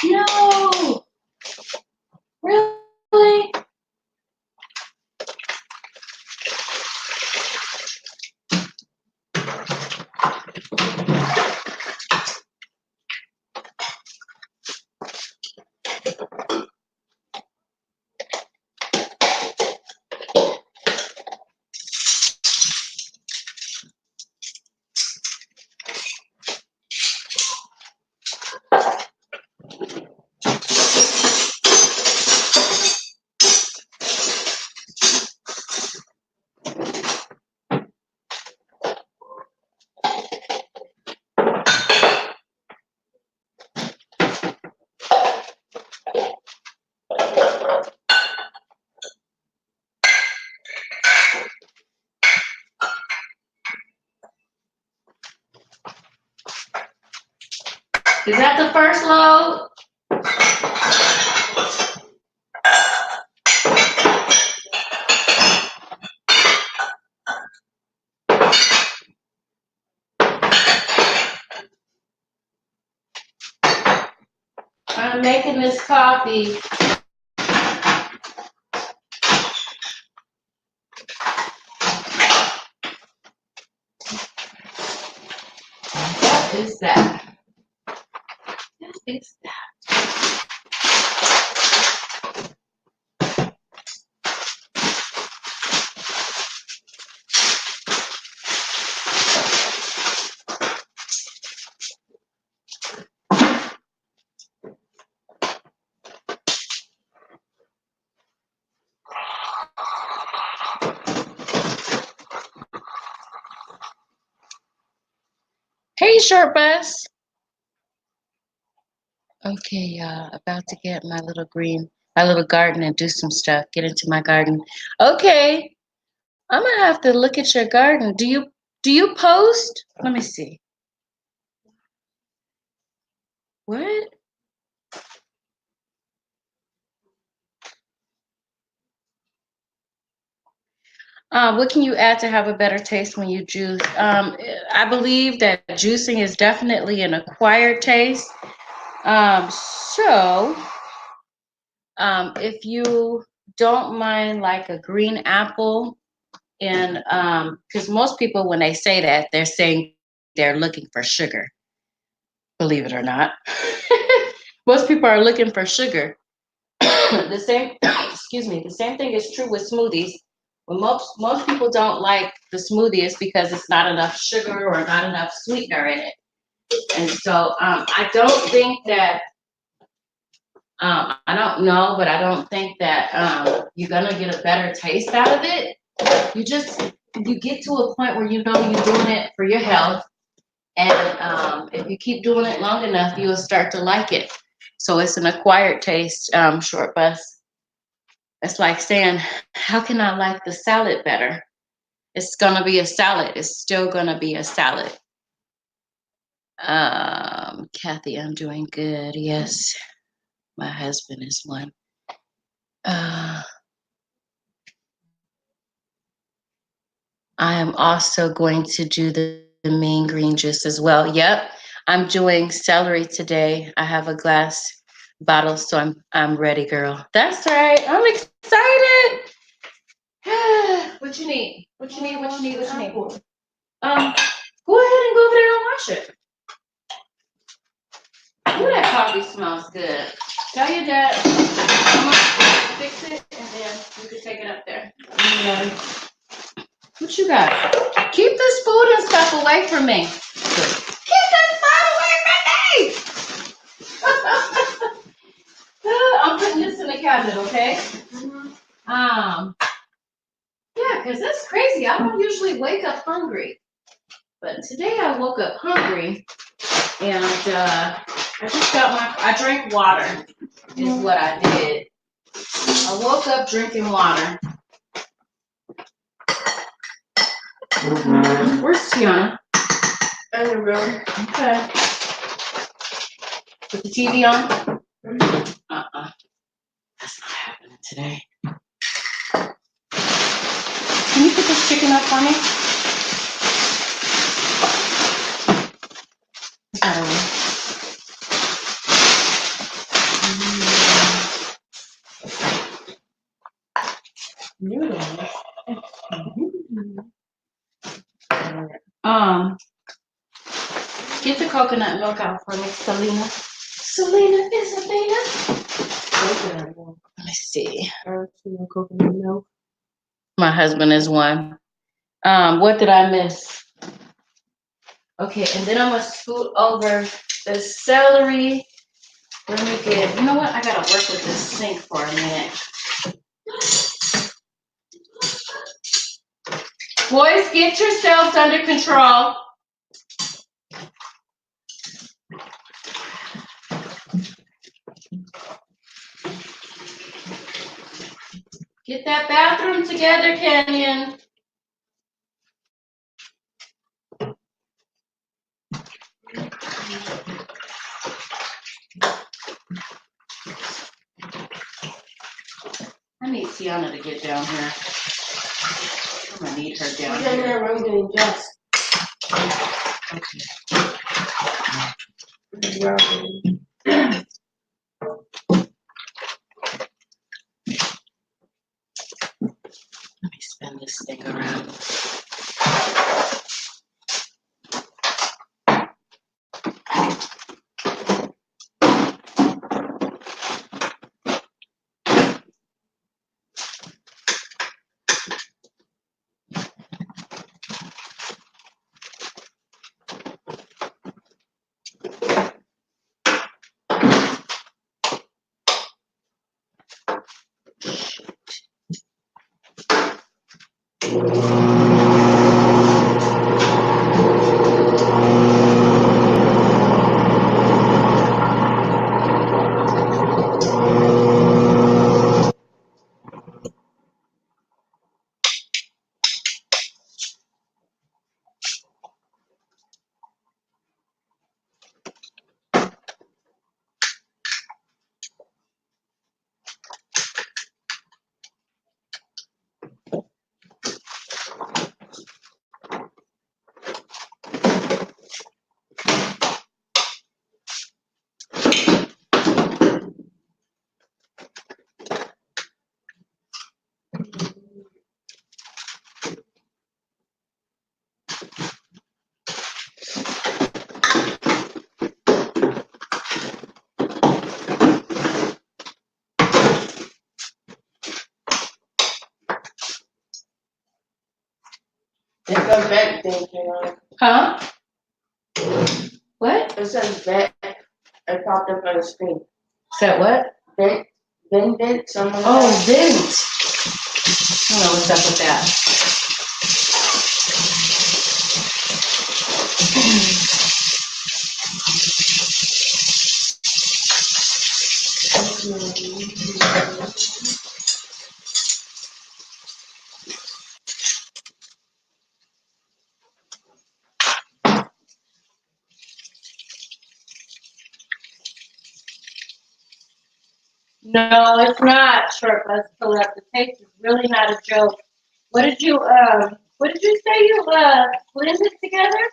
No. Really? Is that the first load? I'm making this coffee. What is that? What is that? Hey, short bus. Okay, y'all, about to get my little garden and do some stuff. Get into my garden. Okay, I'm gonna have to look at your garden. Do you post? Let me see. What? What can you add to have a better taste when you juice? I believe that juicing is definitely an acquired taste. So if you don't mind like a green apple, and because most people when they say that, they're saying they're looking for sugar, believe it or not. Most people are looking for sugar. The same excuse me, the same thing is true with smoothies. When most people don't like the smoothie, it's because it's not enough sugar or not enough sweetener in it. And so I don't think that I don't know, but I don't think that you're gonna get a better taste out of it. You get to a point where you know you're doing it for your health, and if you keep doing it long enough, you'll start to like it. So it's an acquired taste, short bus. It's like saying, how can I like the salad better? It's gonna be a salad. It's still gonna be a salad. Kathy, I'm doing good. Yes, my husband is one. Uh, I am also going to do the mean green juice as well. Yep, I'm doing celery today. I have a glass bottle, so I'm ready, girl. That's right. I'm excited. What you need? What you need? What you need? What you need? Go ahead and go over there and wash it. Ooh, that coffee smells good. Tell your dad I'm gonna fix it and then you can take it up there. What you got? Keep this food and stuff away from me. Keep this food away from me! I'm putting this in the cabinet, okay? Yeah, because that's crazy. I don't usually wake up hungry. But today I woke up hungry and I drank water is what I did. I woke up drinking water. Where's Tiana? In the room. Okay. Put the TV on? That's not happening today. Can you put this chicken up for me? Get the coconut milk out for me, Selena. Selena, Isabella. Let me see. Coconut milk. My husband is one. What did I miss? Okay, and then I'm gonna scoot over the celery. Let me get, you know what? I gotta work with this sink for a minute. Boys, get yourselves under control. Get that bathroom together, Kenyon. I need Tiana to get down here. I'm gonna need her down here. She's in her room doing just. Okay. It's a vet thing, you know. Huh? What? It says vet. It popped up on the screen. Said what? Vent. Vent. Someone. Oh, vent. I don't know what's up with that. No, it's not short. Let's pull up. The taste is really not a joke. What did you say you blended together?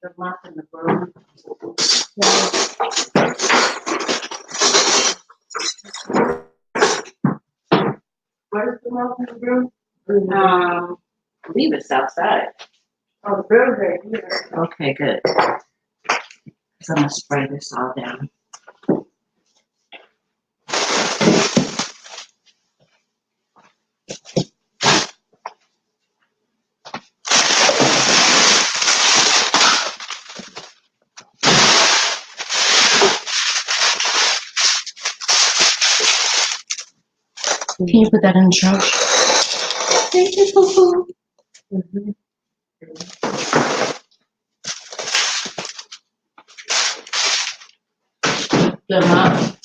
The mop and the broom. Where's the mouth and the broom? I believe it's outside. Oh, the broom's right here. Okay, good. So I'm gonna spray this all down. Can you put that in the trash? Thank you, Poo-Poo. Good mop.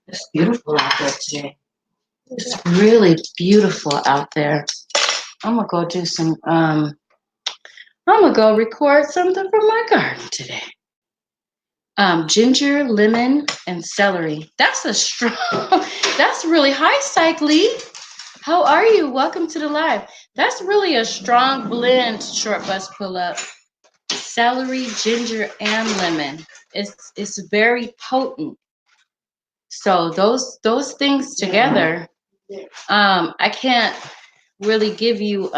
It's beautiful out there today. It's really beautiful out there. I'm gonna go do some I'm gonna go record something from my garden today. Ginger, lemon, and celery. That's a strong, that's really hi, Cyclee. How are you? Welcome to the live. That's really a strong blend, short bus pull up. Celery, ginger, and lemon. It's very potent. So those things together, I can't really give you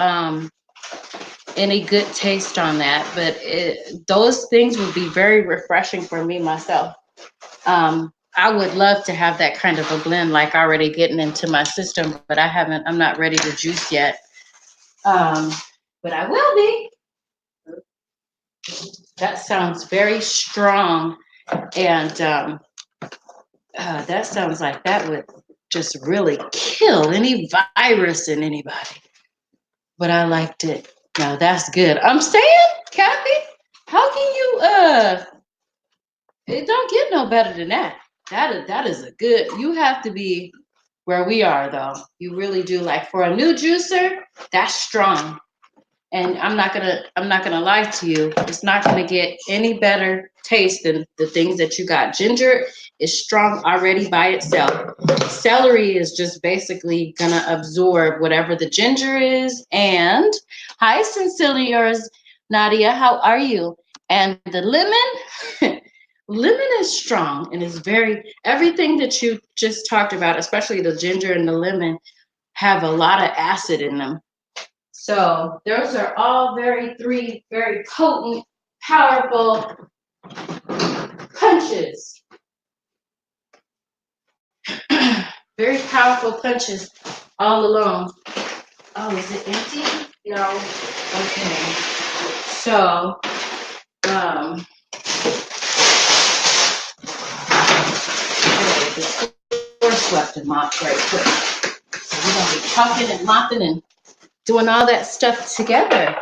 any good taste on that, but those things would be very refreshing for me myself. I would love to have that kind of a blend, like already getting into my system, but I'm not ready to juice yet. But I will be. That sounds very strong, and that sounds like that would just really kill any virus in anybody. But I liked it. No, that's good. I'm saying, Kathy, how can you it don't get no better than that. That is a good. You have to be where we are though. You really do. Like for a new juicer, that's strong. And I'm not gonna lie to you. It's not gonna get any better taste than the things that you got. Ginger is strong already by itself. Celery is just basically gonna absorb whatever the ginger is. And hi, sincerely yours, Nadia. How are you? And the lemon, lemon is strong and is very everything that you just talked about, especially the ginger and the lemon, have a lot of acid in them. So those are all three very potent, powerful punches. Very powerful punches all along. Oh, is it empty? No. Okay. So, anyway, the floor swept and mopped right quick. So we're gonna be chopping and mopping and doing all that stuff together.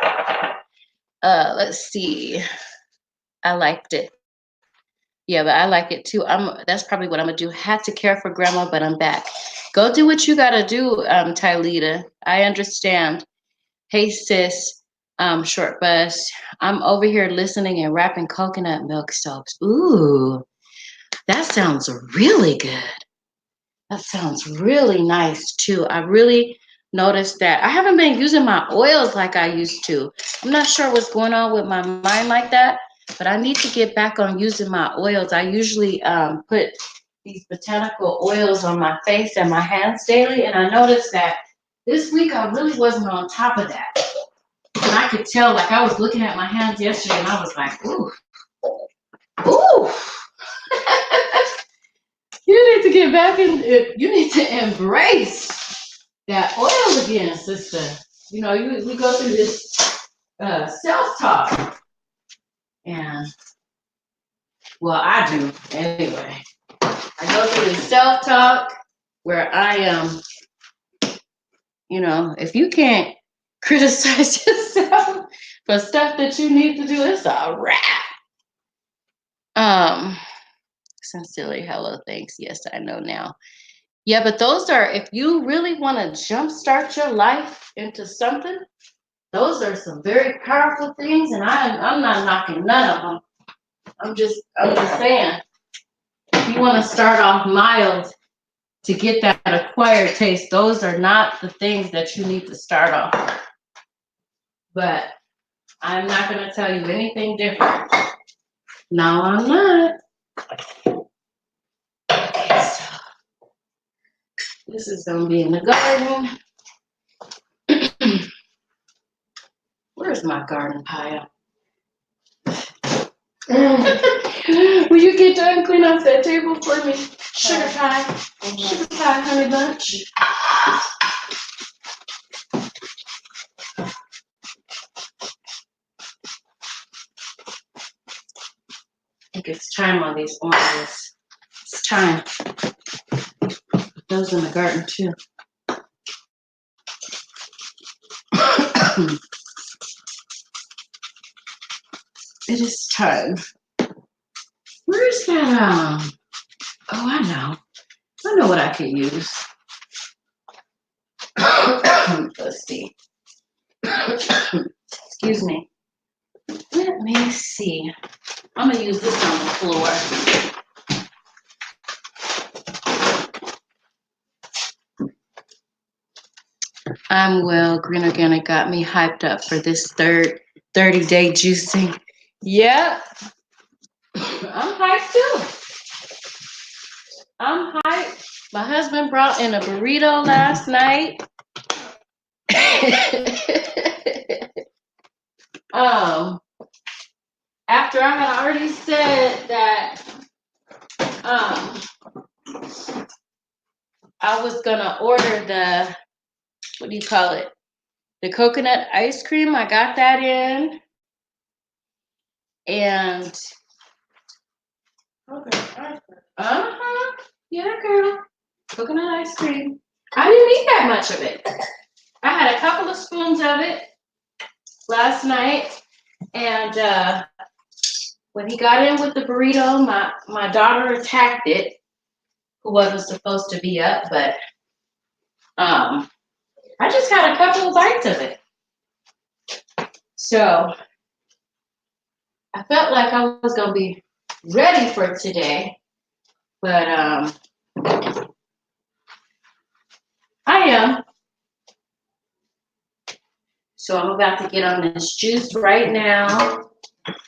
Let's see. I liked it. Yeah, but I like it too. That's probably what I'm gonna do. Had to care for grandma, but I'm back. Go do what you gotta do, Tylita. I understand. Hey sis, short bus. I'm over here listening and wrapping coconut milk soaps. Ooh, that sounds really good. That sounds really nice too. I really noticed that I haven't been using my oils like I used to. I'm not sure what's going on with my mind like that, but I need to get back on using my oils. I usually put these botanical oils on my face and my hands daily, and I noticed that this week I really wasn't on top of that. And I could tell, like I was looking at my hands yesterday and I was like, ooh, ooh. You need to get back in it. You need to embrace that oil again, sister. You know, we go through this self-talk. And, well, I do anyway. I go through this self-talk where I am, you know, if you can't criticize yourself for stuff that you need to do, it's a wrap. Sincerely, hello, thanks. Yes, I know now. Yeah, but those are, if you really want to jumpstart your life into something, those are some very powerful things, and I'm not knocking none of them. I'm just saying, if you want to start off mild to get that acquired taste, those are not the things that you need to start off with. But I'm not going to tell you anything different. No, I'm not. Okay, so this is going to be in the garden. Where's my garden pile? Will you get done clean off that table for me? Sugar pie. Sugar pie, honey bunch. I think it's time on these oranges. It's time. Those in the garden too. It is time. Where's that? Oh, I know. I know what I could use. Let's see. Excuse me. Let me see. I'm gonna use this on the floor. I'm well. Green Organic got me hyped up for this third 30-day juicing. Yep. I'm hyped too. I'm hyped. My husband brought in a burrito last night. After I had already said that I was gonna order the, what do you call it? The coconut ice cream. I got that in. And yeah, girl. Coconut ice cream. I didn't eat that much of it. I had a couple of spoons of it last night, and when he got in with the burrito, my daughter attacked it, who wasn't supposed to be up, but I just had a couple of bites of it. So I felt like I was gonna be ready for today, but I am. So I'm about to get on this juice right now. Put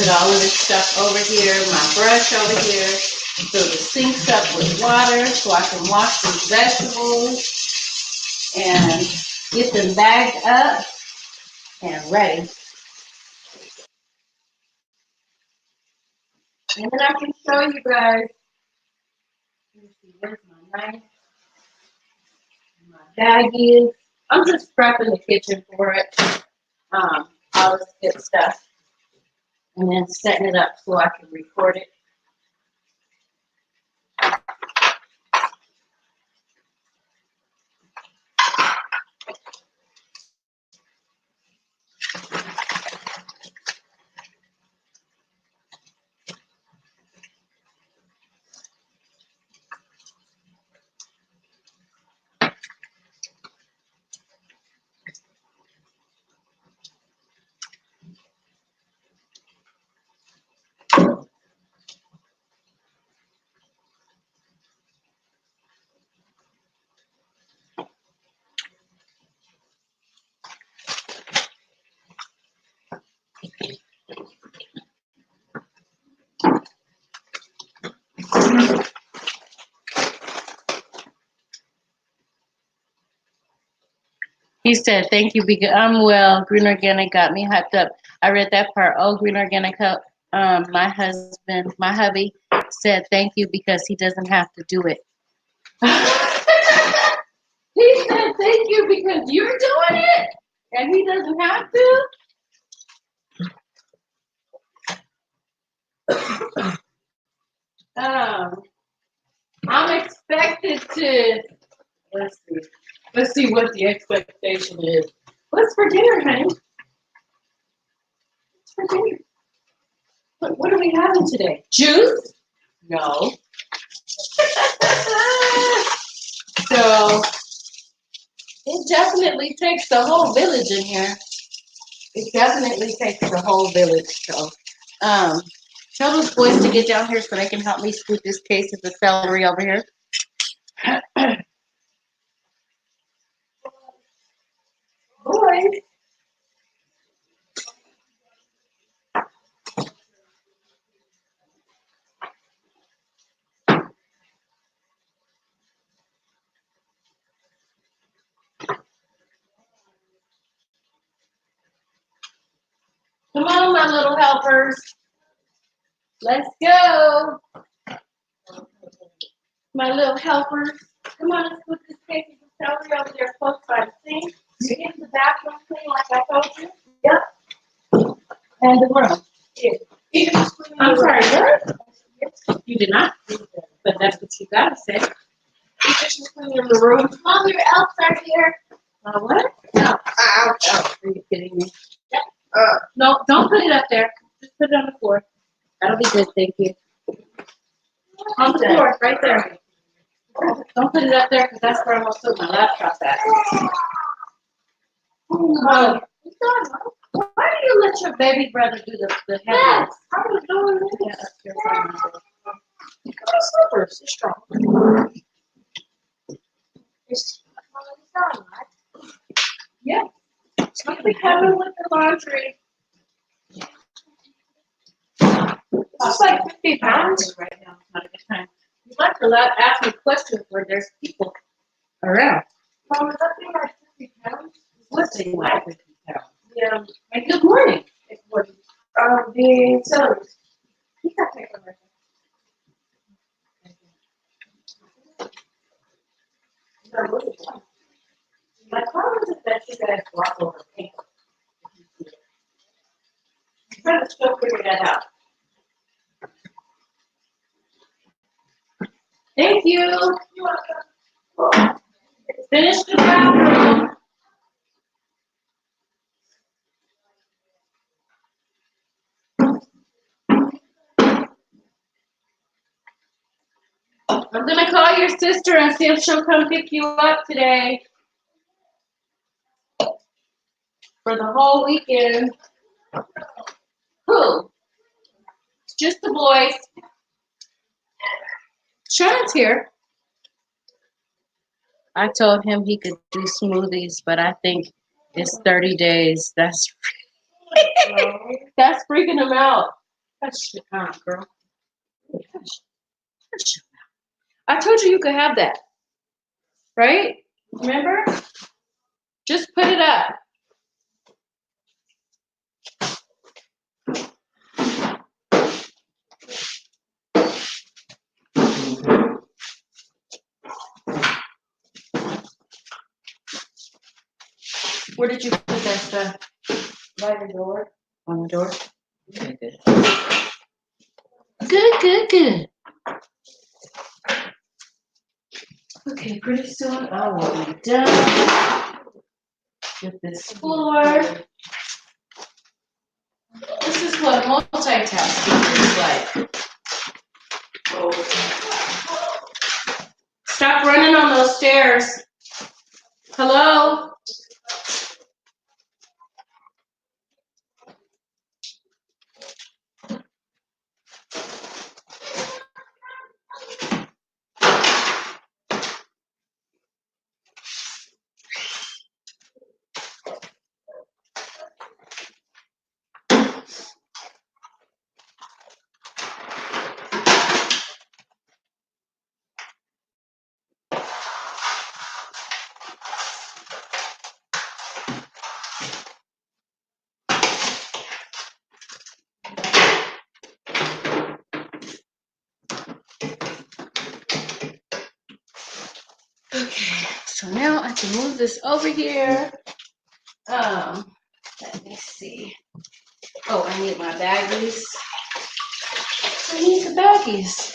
all of this stuff over here, my brush over here, so the sink's up with water so I can wash these vegetables and get them bagged up and ready. And then I can show you guys. Let me see, where's my knife? My bag is. I'm just prepping the kitchen for it. All this good stuff. And then setting it up so I can record it. He said, thank you, because I'm well. Green Organic got me hyped up. I read that part. Oh, Green Organic, my husband, my hubby said thank you because he doesn't have to do it. He said thank you because you're doing it and he doesn't have to. I'm expected to, let's see. Let's see what the expectation is. What's for dinner, honey? What's for dinner? What are we having today? Juice? No. So it definitely takes the whole village in here. It definitely takes the whole village. So tell those boys to get down here so they can help me scoop this case of the celery over here. Boys. Come on, my little helpers. Let's go. My little helpers. Come on, let's put this case of celery over there close by the sink. You're in the bathroom clean like I told you. Yep. And the room. Yeah. I'm sorry, what? You did not. But that's what you gotta say. You just clean in the room. Mom, your elves are here. What? No. Ow. Are you kidding me? Yep. No, don't put it up there. Just put it on the floor. That'll be good, thank you. On the floor, right there. Don't put it up there because that's where I'm gonna put my laptop at. Why do you let your baby brother do the heavy? Yes, I was doing it. Yeah, slippers, it's strong. It's yeah. Something coming with the laundry. It's like 50 pounds right now. It's not a good time. You like to ask me questions where there's people around. Mom, is that thing like 50 pounds? What's it like 50 pounds? Yeah. And good morning. It's what? The celeries. You got to take them right now. Like, how is it that you guys walk over pink? I'm trying to still figure that out. Thank you. You're welcome. Finish the bathroom. I'm gonna call your sister and see if she'll come pick you up today. for the whole weekend. Who? It's just the boys. Sean's here. I told him he could do smoothies, but I think it's 30 days. That's that's freaking him out. Hush your mouth, girl. Hush. Hush. I told you could have that, right? Remember? Just put it up. Where did you put that stuff? By the door. On the door? Okay, good. Good, good, good. Okay, pretty soon I will be done with this floor. This is what multitasking is like. Stop running on those stairs. Hello? Okay, so now I can move this over here. Let me see. Oh, I need my baggies. I need the baggies.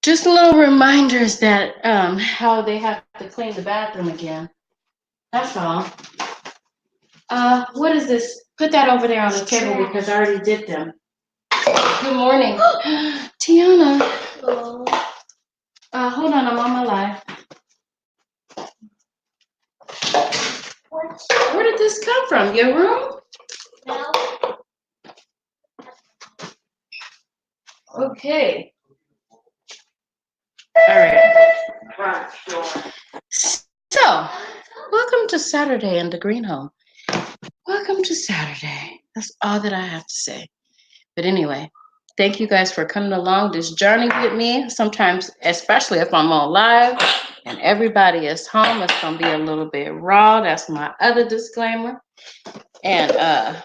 Just little reminders that how they have to clean the bathroom again. That's all. What is this? Put that over there on the table because I already did them. Good morning. Tiana. Hello. Hold on, I'm on my live. Where did this come from? Your room? No. Okay. All right. So, to Saturday in the green home. Welcome to Saturday. That's all that I have to say. But anyway, thank you guys for coming along this journey with me. Sometimes, especially if I'm on live and everybody is home, it's gonna be a little bit raw. That's my other disclaimer. And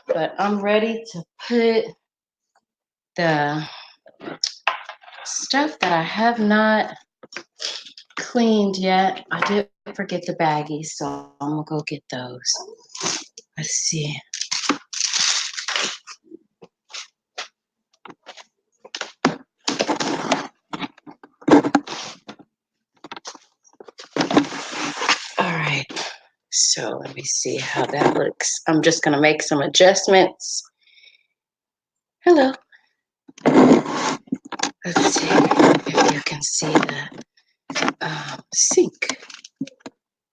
but I'm ready to put the stuff that I have not cleaned yet. I did forget the baggies, so I'm gonna go get those. Let's see. All right, so let me see how that looks. I'm just gonna make some adjustments. Hello. Let's see if you can see the sink.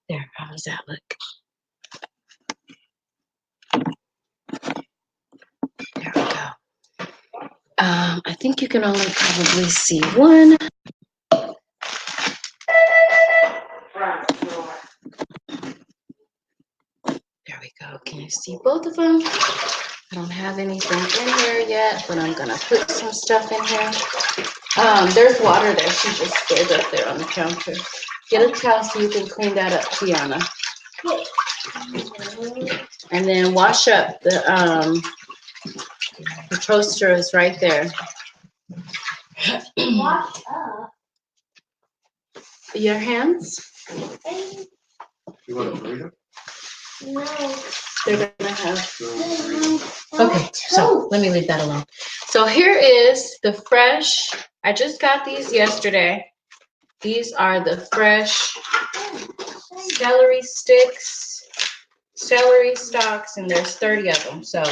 There, how does that look? There we go. I think you can only probably see one. There we go. Can you see both of them? I don't have anything in here yet, but I'm gonna put some stuff in here. There's water there. She just spilled up there on the counter. Get a towel so you can clean that up, Tiana. And then wash up the toaster is right there. Wash up. Your hands? You want to clean it? No. They're gonna have. Okay, so let me leave that alone. So here is the fresh. I just got these yesterday. These are the fresh celery sticks, celery stalks, and there's 30 of them. So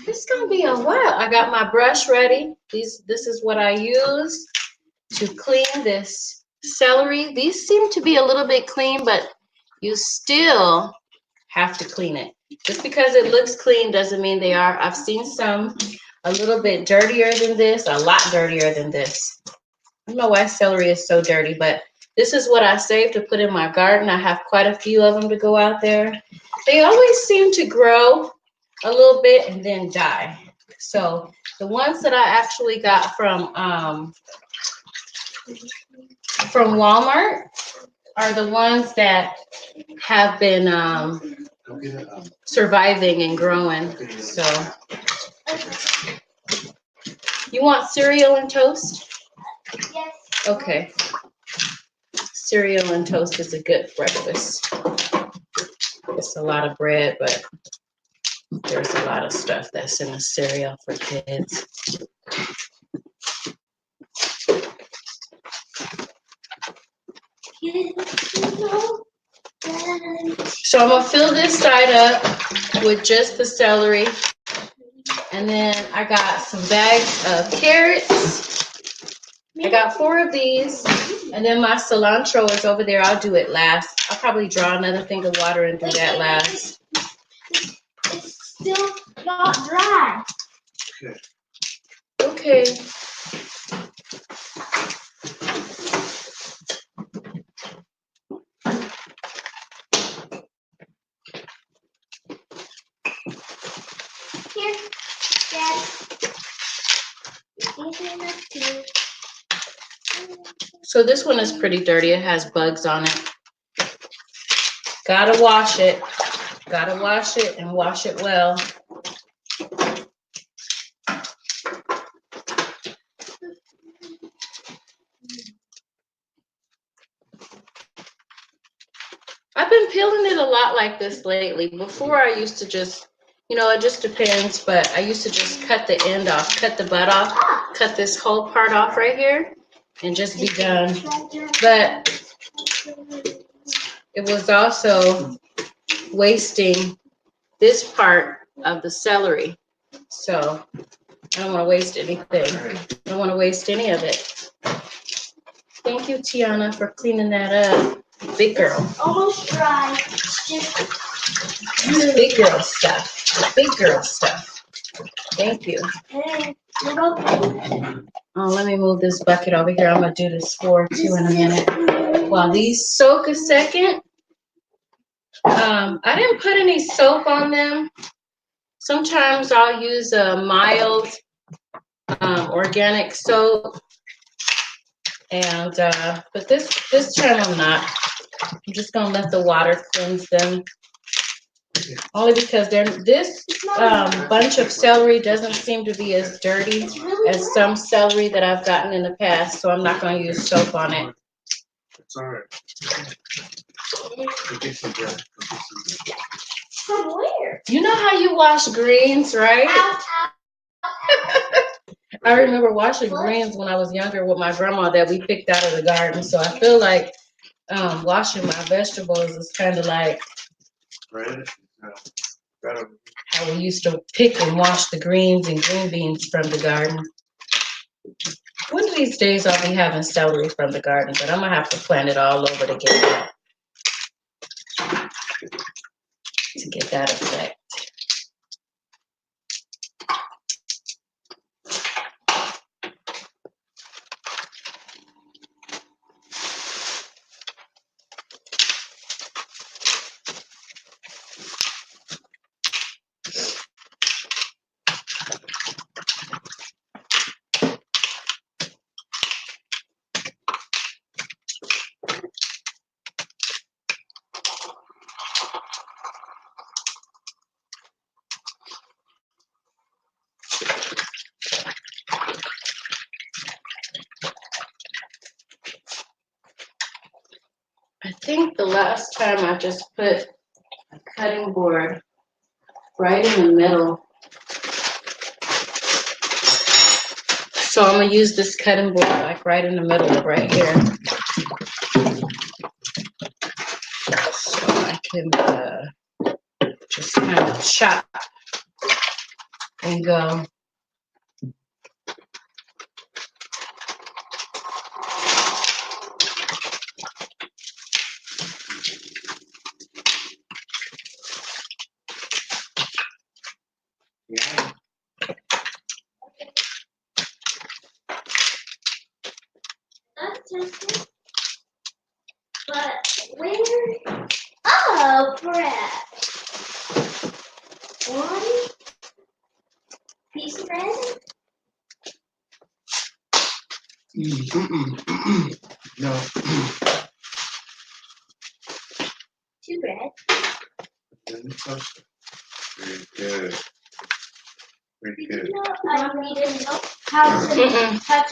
it's gonna be a while. I got my brush ready. This is what I use to clean this celery. These seem to be a little bit clean, but you still have to clean it. Just because it looks clean doesn't mean they are. I've seen some a little bit dirtier than this, a lot dirtier than this. I don't know why celery is so dirty, but this is what I saved to put in my garden. I have quite a few of them to go out there. They always seem to grow a little bit and then die. So the ones that I actually got from Walmart are the ones that have been surviving and growing. So you want cereal and toast? Yes. Okay. Cereal and toast is a good breakfast. It's a lot of bread, but there's a lot of stuff that's in the cereal for kids. So I'm gonna fill this side up with just the celery. And then I got some bags of carrots. I got 4 of these. And then my cilantro is over there. I'll do it last. I'll probably draw another thing of water and do that last. It's still not dry. Okay. Here, Dad. Easy enough to. So this one is pretty dirty. It has bugs on it. Gotta wash it. Gotta wash it and wash it well. I've been peeling it a lot like this lately. Before I used to just, it just depends, but I used to just cut the end off, cut the butt off, cut this whole part off right here and just be done. But it was also wasting this part of the celery. So I don't want to waste anything. I don't want to waste any of it. Thank you, Tiana, for cleaning that up. Big girl. Almost dry. Just Big girl stuff. Big girl stuff. Thank you. hey, you're welcome. Oh, let me move this bucket over here. I'm going to do this for too in a minute. While these soak a second, I didn't put any soap on them. Sometimes I'll use a mild organic soap, and but this time I'm not. I'm just gonna let the water cleanse them. Only because this bunch of celery doesn't seem to be as dirty as some celery that I've gotten in the past, so I'm not going to use soap on it. It's all right. Get some bread. From where? You know how you wash greens, right? I remember washing greens when I was younger with my grandma that we picked out of the garden, so I feel like washing my vegetables is kind of like Bread. how we used to pick and wash the greens and green beans from the garden. One of these days I'll be having celery from the garden, but I'm gonna have to plant it all over to get that effect. I think the last time I just put a cutting board right in the middle. So I'm gonna use this cutting board like right in the middle of right here. So I can just kind of chop and go. Yeah. That's just but where? Oh, bread. One piece of bread. No. Two bread. Then toast it. Very good. Very Did good. you know I didn't know how to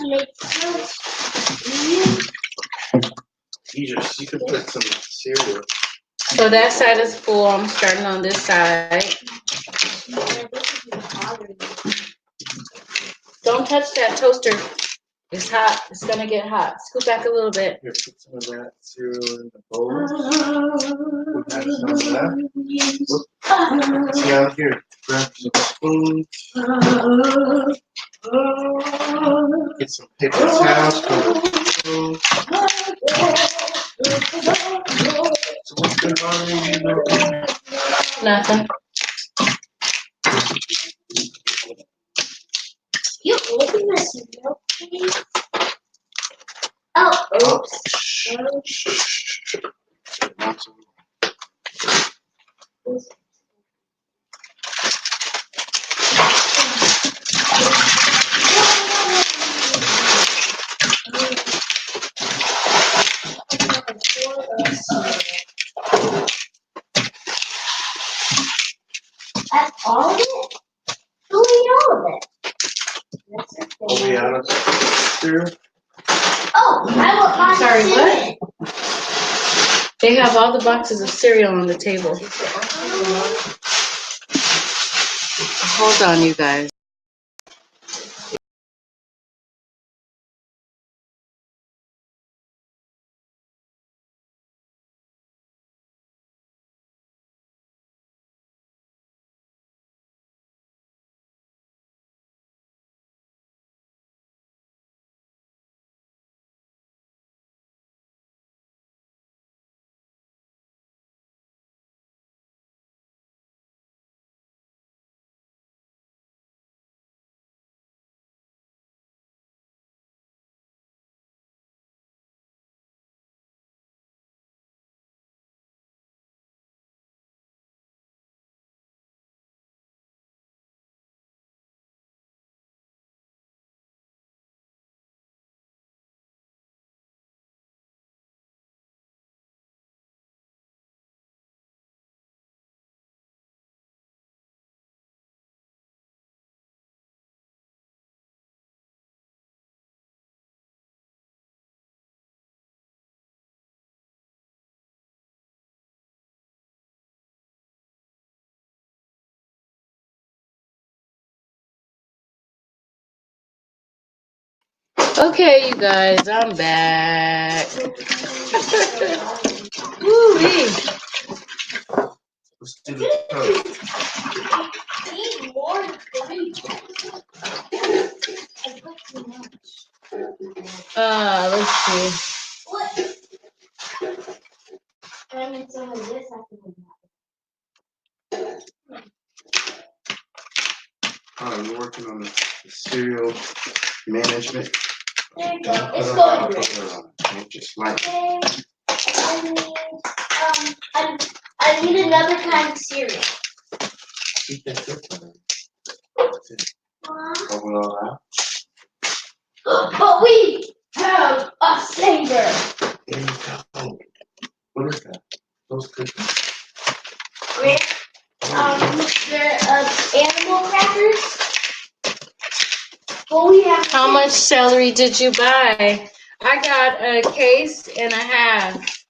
make toast? You can put some cereal. So that side is full. I'm starting on this side. Don't touch that toaster. It's hot. It's gonna get hot. Scoot back a little bit. Here, put some of that cereal in the bowl. We'll have some of that. Whoop. See out here. Grab some spoons. Get some paper towels for the spoons. So what's going on in you little baby? Nothing. You open this milk, please? Oh, oops. That's all of it? Who ate all of it? That's okay. Are we out of cereal? Oh, I want my Sorry, what? cinnamon. They have all the boxes of cereal on the table. Hold on, you guys. Okay, you guys, I'm back. Woo-wee. Let's do the toast. Need more gummy Let's see. What? And then some of this I can Oh, you're working on the cereal management. There you go. Don't It's put a lot going of great. butter on it. Don't just like Okay. I need another kind of cereal. keep that good butter. Mom. Roll it all out. But we have a saver. There you go. What is that? Those cookies? They're animal crackers. But we have How much celery did you buy? I got a case and a half.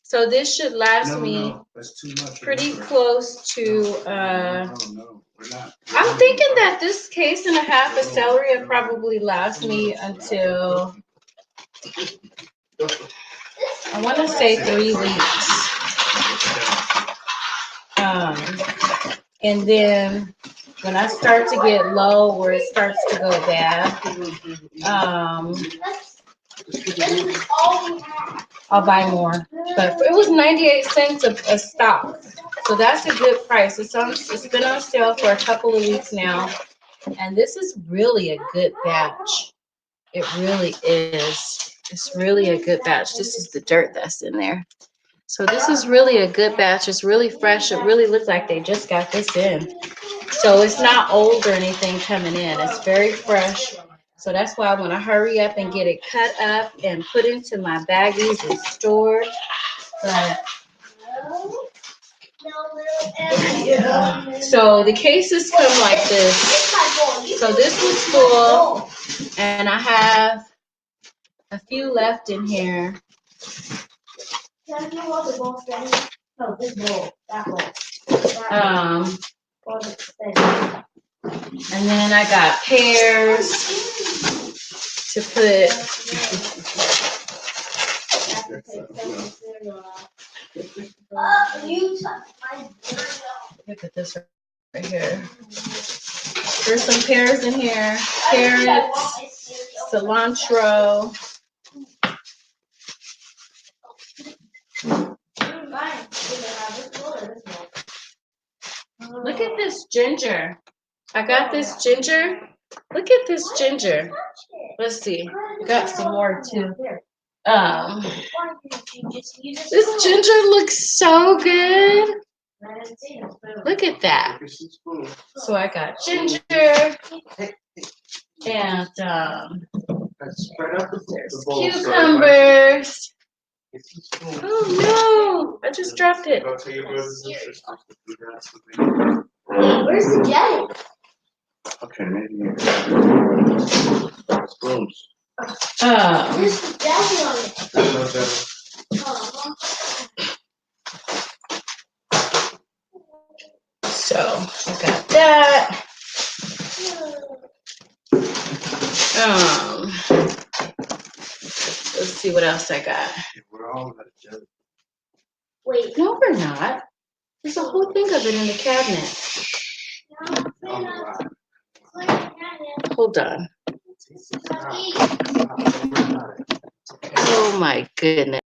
So this should last me No, that's too much. pretty Remember. close to, No, we're not. I'm thinking that this case and a half of celery will probably last me until, I want to say 3 weeks. And then when I start to get low, where it starts to go bad, this is all we have. I'll buy more. But it was 98 cents a stock. So that's a good price. It's been on sale for a couple of weeks now. And this is really a good batch. It really is. It's really a good batch. This is the dirt that's in there. So this is really a good batch. It's really fresh. It really looks like they just got this in. So it's not old or anything coming in. It's very fresh. So that's why I want to hurry up and get it cut up and put into my baggies and stored. But yeah. So the cases come like this. So this was full, and I have a few left in here. No, this bowl. That bowl. And then I got pears to put. Look at this right here. There's some pears in here, carrots, cilantro. Look at this ginger. I got this ginger. Look at this ginger. Let's see. I got some more too. This ginger looks so good. Look at that. So I got ginger and there's cucumbers. Oh no! I just dropped it. Where's the jelly? Okay, maybe spoons. There's the jelly on it. So I got that. Let's see what else I got. We're all about jelly. Wait. No, we're not. There's a whole thing of it in the cabinet. Hold on. Oh my goodness.